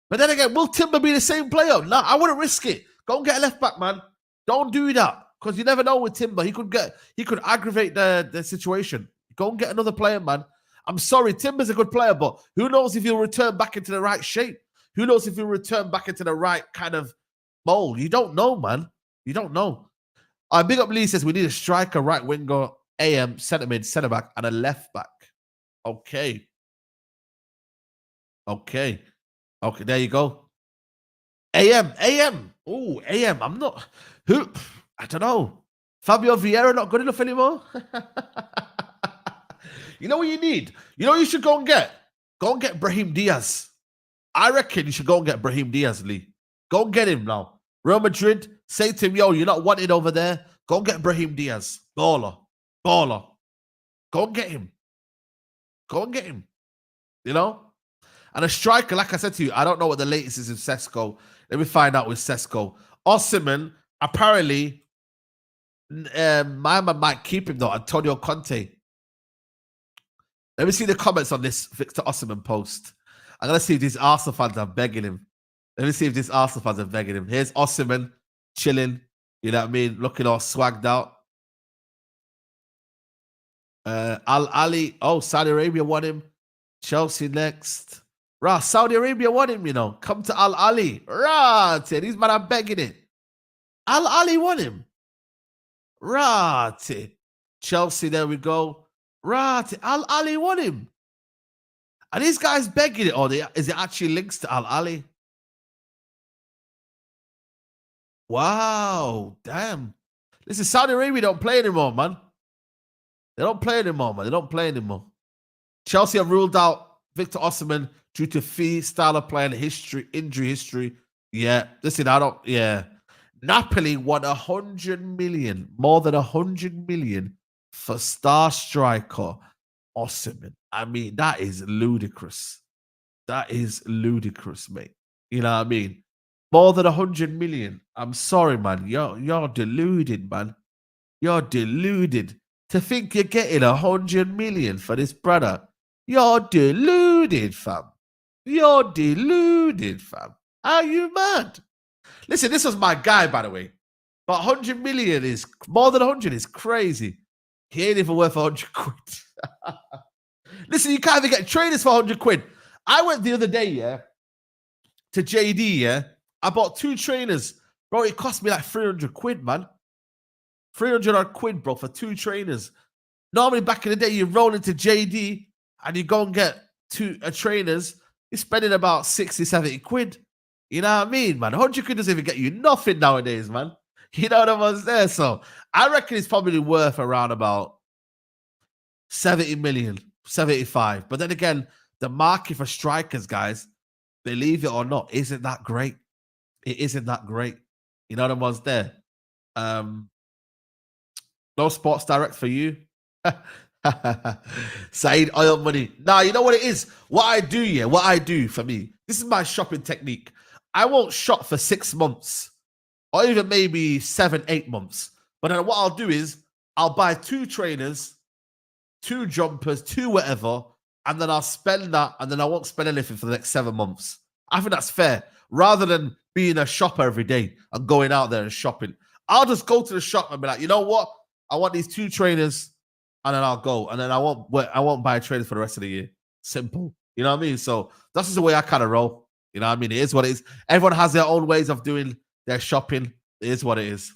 But then again, will Timber be the same player? No, I wouldn't risk it. Go and get a left back, man. Don't do that because you never know with Timber. He could aggravate the situation. Go and get another player, man. I'm sorry, Timber's a good player, but who knows if he'll return back into the right shape? Who knows if he'll return back into the right kind of mold? You don't know, man. You don't know. Big Up Lee says we need a striker, right winger, AM, centre mid, centre back, and a left back. Okay. There you go. AM. Oh, AM. I'm not. Who? I don't know. Fabio Vieira not good enough anymore. You know what you need? You know what you should go and get? Go and get Brahim Diaz. I reckon you should go and get Brahim Diaz, Lee. Go and get him now. Real Madrid, say to him, yo, you're not wanted over there. Go and get Brahim Diaz. Baller. Go and get him. You know? And a striker, like I said to you, I don't know what the latest is in Sesko. Let me find out with Sesko. Osimhen, apparently, my man might keep him though, Antonio Conte. Let me see the comments on this Victor Osimhen post. I'm going to see if these Arsenal fans are begging him. Here's Osimhen, chilling. You know what I mean? Looking all swagged out. Al Ali. Oh, Saudi Arabia won him. Chelsea next. Saudi Arabia won him, you know. Come to Al Ali. These men are begging it. Al Ali won him. Chelsea, there we go. Al Ali won him. Are these guys begging it, or is it actually links to Al Ali? Wow, damn. Listen, Saudi Arabia don't play anymore, man. They don't play anymore. Chelsea have ruled out Victor Osimhen due to fee, style of play, and injury history. Yeah, listen, Napoli won 100 million, more than 100 million for star striker Osimhen. I mean, that is ludicrous. Mate. You know what I mean? More than 100 million. I'm sorry, man. You're deluded, man. You're deluded. To think you're getting 100 million for this brother. You're deluded, fam. Are you mad? Listen, this was my guy, by the way. But 100 million is more than 100 is crazy. He ain't even worth 100 quid. Listen, you can't even get trainers for 100 quid. I went the other day, to JD, I bought 2 trainers. Bro, it cost me like 300 quid, man. 300 odd quid, bro, for 2 trainers. Normally, back in the day, you roll into JD and you go and get 2 trainers. You're spending about 60, 70 quid. You know what I mean, man? 100 quid doesn't even get you nothing nowadays, man. You know what I was there? So I reckon it's probably worth around about 70 million, 75. But then again, the market for strikers, guys, believe it or not, isn't that great. It isn't that great. You know what I was there? No Sports Direct for you. Saeed, oil money. Nah, you know what it is? What I do for me, this is my shopping technique. I won't shop for 6 months or even maybe 7, 8 months. But then what I'll do is I'll buy 2 trainers, 2 jumpers, 2 whatever, and then I'll spend that, and then I won't spend anything for the next 7 months. I think that's fair. Rather than being a shopper every day and going out there and shopping, I'll just go to the shop and be like, you know what? I want these 2 trainers, and then I'll go, and then I won't buy trainers for the rest of the year. Simple. You know what I mean? So that's just the way I kind of roll. You know what I mean? It is what it is. Everyone has their own ways of doing their shopping. It is what it is.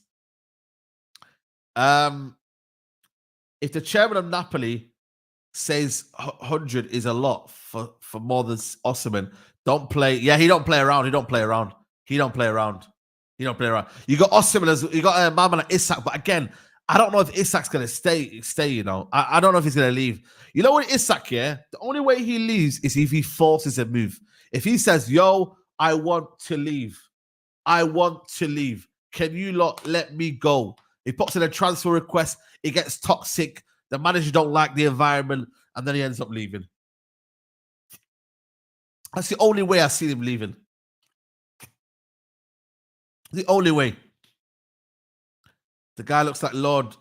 If the chairman of Napoli says 100 is a lot for more than Osimhen, don't play. Yeah, he don't play around. You got Osimhen, you got Mama and Isak, but again, I don't know if Isak's gonna stay. You know, I don't know if he's gonna leave. You know what, Isak? Yeah, the only way he leaves is if he forces a move. If he says, "Yo, I want to leave. Can you let me go?" He puts in a transfer request. It gets toxic. The manager don't like the environment, and then he ends up leaving. That's the only way I see him leaving. The only way. The guy looks like Lord.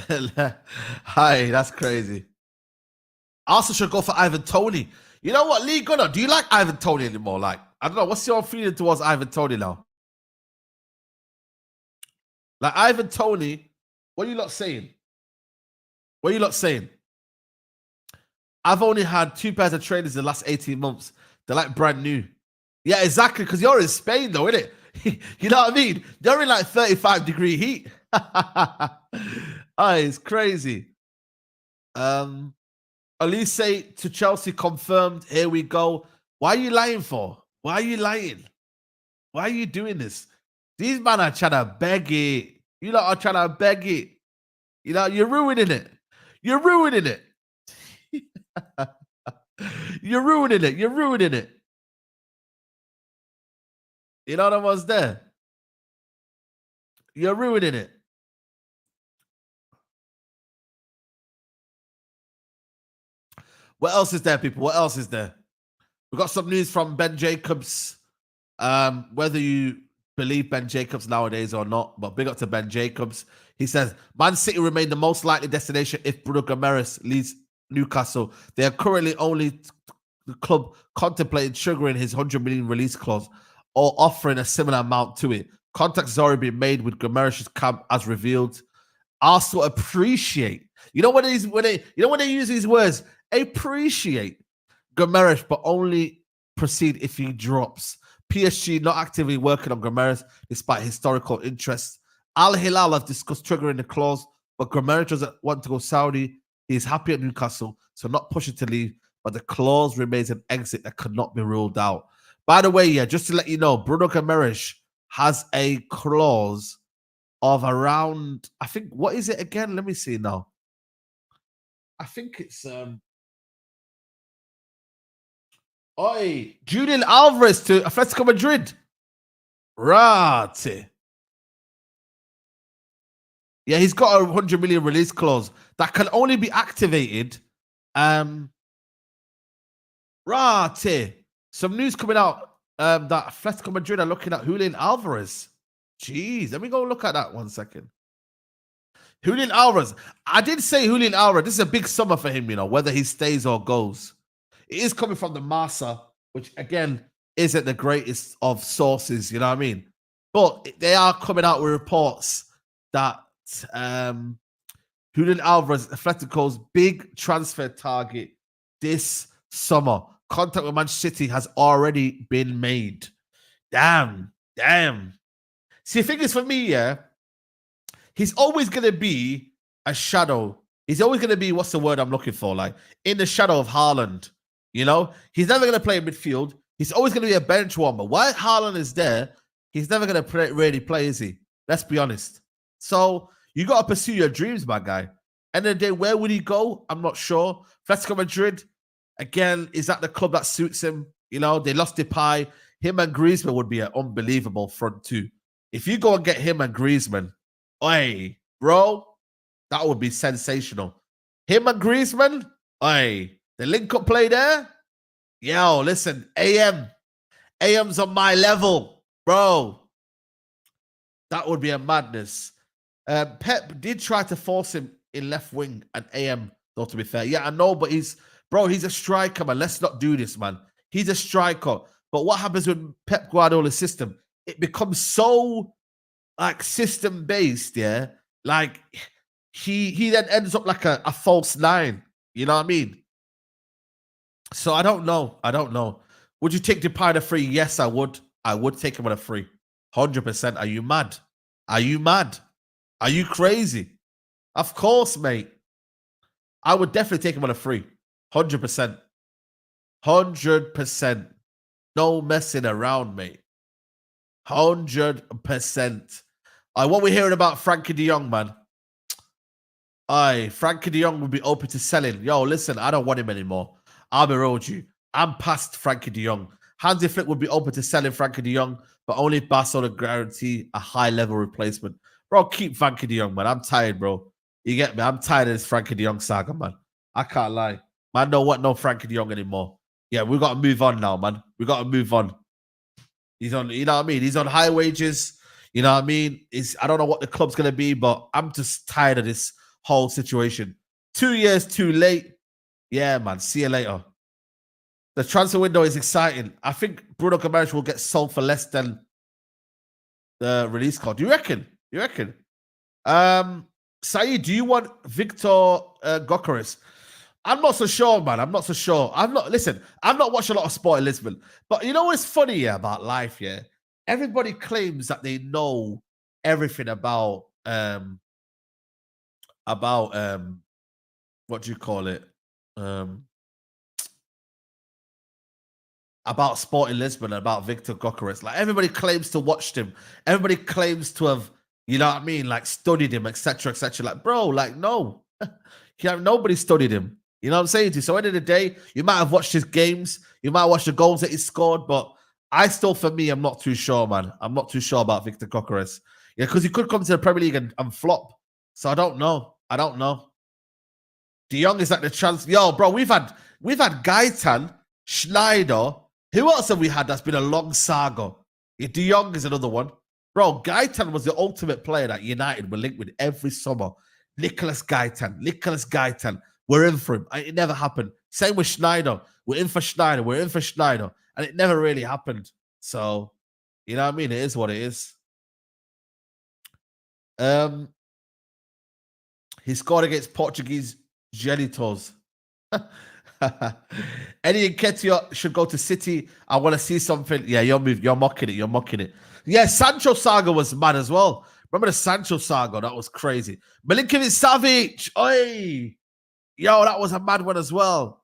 Hi, that's crazy. Also should go for Ivan Toney. You know what, Lee Gunnar? Do you like Ivan Toney anymore? Like, I don't know. What's your feeling towards Ivan Toney now? Like Ivan Toney, what are you lot saying? What are you lot saying? I've only had 2 pairs of trainers in the last 18 months. They're like brand new. Yeah, exactly. Because you're in Spain, though, innit? You know what I mean? You're in like 35-degree heat. Oh, it's crazy. Elise to Chelsea confirmed. Here we go. Why are you lying for? Why are you lying? Why are you doing this? These men are trying to beg it. You lot are trying to beg it. You know, you're ruining it. You're ruining it. You're ruining it. You're ruining it. You know what was there? You're ruining it. What else is there, people? What else is there? We got some news from Ben Jacobs. Whether you believe Ben Jacobs nowadays or not, but big up to Ben Jacobs. He says, Man City remain the most likely destination if Bruno Guimaraes leaves Newcastle. They are currently only the club contemplating triggering his 100 million release clause or offering a similar amount to it. Contact has already been made with Guimaraes' camp as revealed. Arsenal appreciate. You know when they use these words? Appreciate Guimaraes, but only proceed if he drops. PSG not actively working on Guimaraes despite historical interest. Al Hilal have discussed triggering the clause, but Guimaraes doesn't want to go Saudi. He is happy at Newcastle, so not pushing to leave, but the clause remains an exit that could not be ruled out. By the way, yeah, just to let you know, Bruno Guimaraes has a clause of around, I think, what is it again? Let me see now. I think it's Julian Alvarez to Atletico Madrid. Right. Yeah, he's got a 100 million release clause that can only be activated. Right. Some news coming out that Atletico Madrid are looking at Julian Alvarez. Jeez, let me go look at that 1 second. Julian Alvarez. I did say Julian Alvarez. This is a big summer for him, you know, whether he stays or goes. It is coming from the Massa, which, again, isn't the greatest of sources, you know what I mean? But they are coming out with reports that Julian Alvarez, Atletico's big transfer target this summer. Contact with Manchester City has already been made. Damn. See, the thing is for me, yeah, he's always going to be a shadow. He's always going to be, what's the word I'm looking for? Like, in the shadow of Haaland. You know, he's never going to play in midfield. He's always going to be a bench warmer. While Haaland is there, he's never going to really play, is he? Let's be honest. So you got to pursue your dreams, my guy. End of the day, where would he go? I'm not sure. Atletico Madrid, again, is that the club that suits him? You know, they lost Depay. Him and Griezmann would be an unbelievable front two. If you go and get him and Griezmann, oi, bro, that would be sensational. Him and Griezmann, oi. The link-up play there? Yo, listen, AM's on my level, bro. That would be a madness. Pep did try to force him in left wing and AM, though, to be fair. Yeah, I know, but he's a striker, man. Let's not do this, man. He's a striker. But what happens with Pep Guardiola's system? It becomes so, like, system-based, yeah? Like, he then ends up like a false nine. You know what I mean? So I don't know. Would you take Depay on a free? Yes, I would. I would take him on a free. 100%. Are you mad? Are you crazy? Of course, mate. I would definitely take him on a free. 100%. 100%. No messing around, mate. 100%. What we're hearing about Frankie de Jong, man. Frankie de Jong would be open to selling. Yo, listen, I don't want him anymore. I'll be real with you. I'm past Frankie de Jong. Hansi Flick would be open to selling Frankie de Jong, but only if Barcelona guarantee a high-level replacement. Bro, keep Frankie de Jong, man. I'm tired, bro. You get me? I'm tired of this Frankie de Jong saga, man. I can't lie. Man, don't want no Frankie de Jong anymore. Yeah, we got to move on now, man. We got to move on. He's on, you know what I mean? He's on high wages. You know what I mean? I don't know what the club's going to be, but I'm just tired of this whole situation. 2 years too late. Yeah, man. See you later. The transfer window is exciting. I think Bruno Guimaraes will get sold for less than the release card. Do you reckon? Saeed, do you want Victor Gyökeres? I'm not so sure, man. I'm not so sure. I've not watched a lot of sport in Lisbon. But you know what's funny about life, yeah? Everybody claims that they know everything about what do you call it? About sport in Lisbon, about Victor Gyökeres. Like, everybody claims to watch him. Everybody claims to have, you know what I mean, like studied him, etc., etc. Like, bro, like, no. Nobody studied him. You know what I'm saying to you? So at the end of the day, you might have watched his games, you might watch the goals that he scored, but I still, for me, I'm not too sure, man. I'm not too sure about Victor Gyökeres. Yeah, because he could come to the Premier League and flop. So I don't know. I don't know. De Jong is like the chance. Yo, bro, we've had Gaetan, Schneider. Who else have we had that's been a long saga? Yeah, De Jong is another one. Bro, Gaetan was the ultimate player that United were linked with every summer. Nicholas Gaetan. We're in for him. It never happened. Same with Schneider. We're in for Schneider. And it never really happened. So, you know what I mean? It is what it is. He scored against Portuguese Genitos. Any Nketiah should go to City. I want to see something. Yeah, you're mocking it. Yeah, Sancho saga was mad as well. Remember the Sancho saga? That was crazy. Milinkovic Savic. Oi. Yo, that was a mad one as well.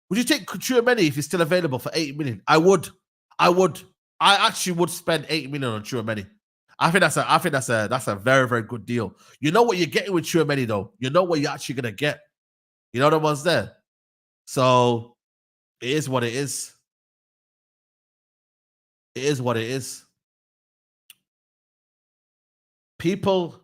Would you take Tchouaméni if he's still available for 80 million? I would. I actually would spend 80 million on Tchouaméni. I think that's a very, very good deal. You know what you're getting with Tchouaméni, though. You know what you're actually gonna get. You know the ones there. So it is what it is. It is what it is. People,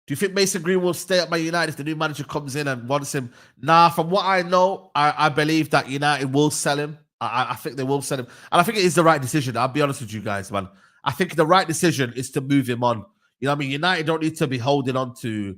do you think Mason Greenwood will stay at Man United if the new manager comes in and wants him? Nah, from what I know, I believe that United will sell him. I think they will sell him. And I think it is the right decision. I'll be honest with you guys, man. I think the right decision is to move him on. You know what I mean? United don't need to be holding on to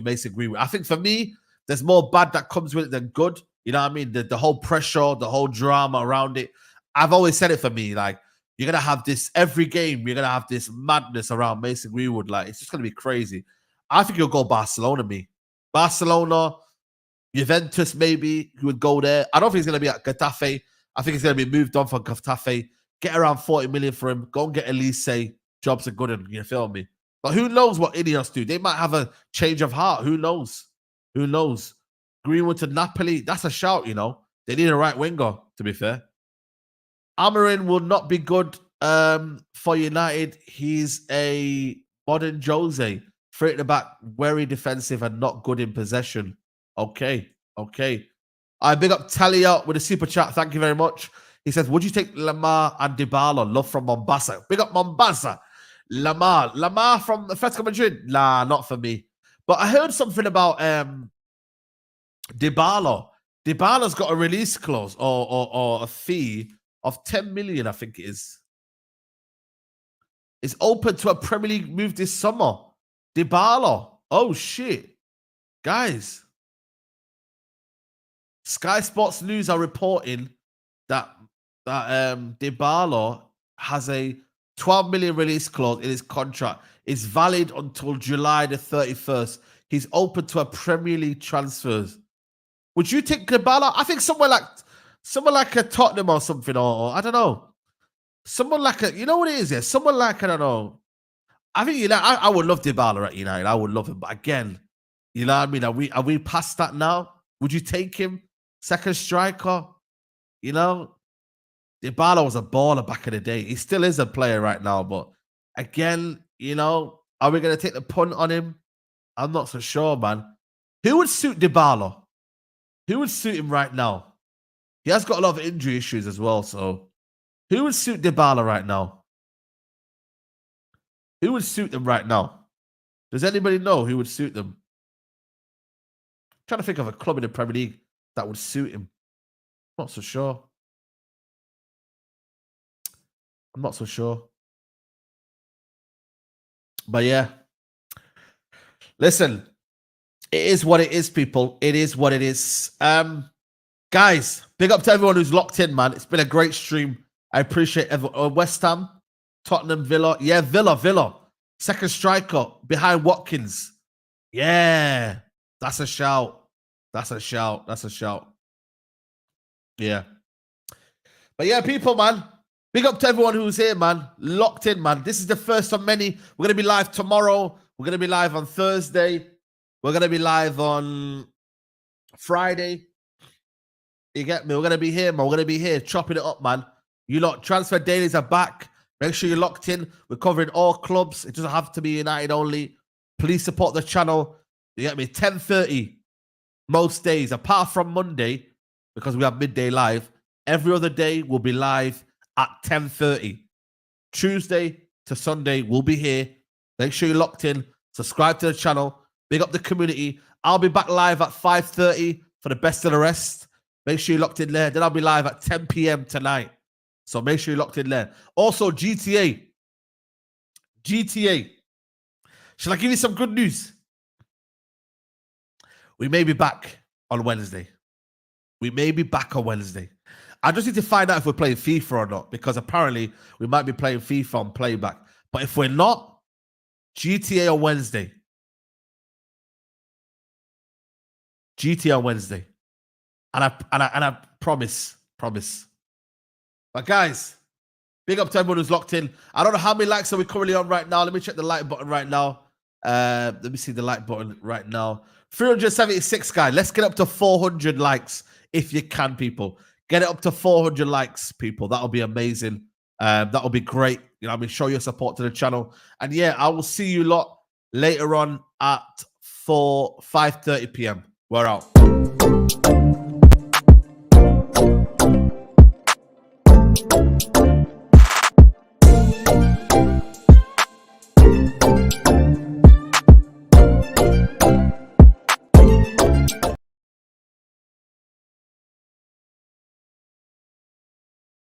Mason Greenwood. I think for me, there's more bad that comes with it than good. You know what I mean? The whole pressure, the whole drama around it. I've always said it for me, like, you're going to have this every game. You're going to have this madness around Mason Greenwood. Like, it's just going to be crazy. I think he'll go Barcelona, Barcelona, Juventus, maybe. He would go there. I don't think he's going to be at Getafe. I think he's going to be moved on from Getafe. Get around 40 million for him. Go and get Elise. Jobs are good. And you feel me? But who knows what Ineos do? They might have a change of heart. Who knows? Greenwood to Napoli. That's a shout, you know. They need a right winger, to be fair. Amarin will not be good for United. He's a modern Jose. Free at the back, very defensive and not good in possession. Okay. I big up Talia with a super chat. Thank you very much. He says, would you take Lamar and Dybala? Love from Mombasa. Big up Mombasa. Lamar from Atletico Madrid. Nah, not for me. But I heard something about Dybala. Dybala's got a release clause or a fee of 10 million, I think it is. It's open to a Premier League move this summer. Dybala. Oh, shit. Guys. Sky Sports News are reporting that Dybala has a 12 million release clause in his contract. It's valid until July the 31st. He's open to a Premier League transfers. Would you take Dybala? I think someone like a Tottenham or something, or I don't know. Someone like you know what it is, yeah? Someone like, I don't know. I think I would love Dybala at United. I would love him. But again, you know what I mean? Are we past that now? Would you take him? Second striker? You know? Dybala was a baller back in the day. He still is a player right now. But again, you know, are we going to take the punt on him? I'm not so sure, man. Who would suit Dybala? Who would suit him right now? He has got a lot of injury issues as well, so who would suit Dybala right now? Who would suit them right now? Does anybody know who would suit them? I'm trying to think of a club in the Premier League that would suit him. I'm not so sure. But yeah. Listen, it is what it is, people. It is what it is. Guys, big up to everyone who's locked in, man. It's been a great stream. I appreciate everyone. West Ham, Tottenham, Villa. Yeah, Villa. Second striker behind Watkins. Yeah, that's a shout. That's a shout. That's a shout. Yeah. But yeah, people, man. Big up to everyone who's here, man. Locked in, man. This is the first of many. We're going to be live tomorrow. We're going to be live on Thursday. We're going to be live on Friday. You get me? We're going to be here, man. We're going to be here chopping it up, man. You lot, transfer dailies are back. Make sure you're locked in. We're covering all clubs. It doesn't have to be United only. Please support the channel. You get me? 10:30 most days, apart from Monday, because we have midday live. Every other day will be live at 10:30. Tuesday to Sunday, we'll be here. Make sure you're locked in. Subscribe to the channel. Big up the community. I'll be back live at 5:30 for the best of the rest. Make sure you're locked in there. Then I'll be live at 10 p.m. tonight. So make sure you're locked in there. Also, GTA. Shall I give you some good news? We may be back on Wednesday. I just need to find out if we're playing FIFA or not, because apparently we might be playing FIFA on playback. But if we're not, GTA on Wednesday. And I promise. But guys, big up to everyone who's locked in. I don't know how many likes are we currently on right now. Let me check the like button right now. Let me see the like button right now. 376, guys. Let's get up to 400 likes if you can, people. Get it up to 400 likes, people. That'll be amazing. That'll be great. You know, I mean, show your support to the channel. And yeah, I will see you lot later on at 5:30 p.m. We're out.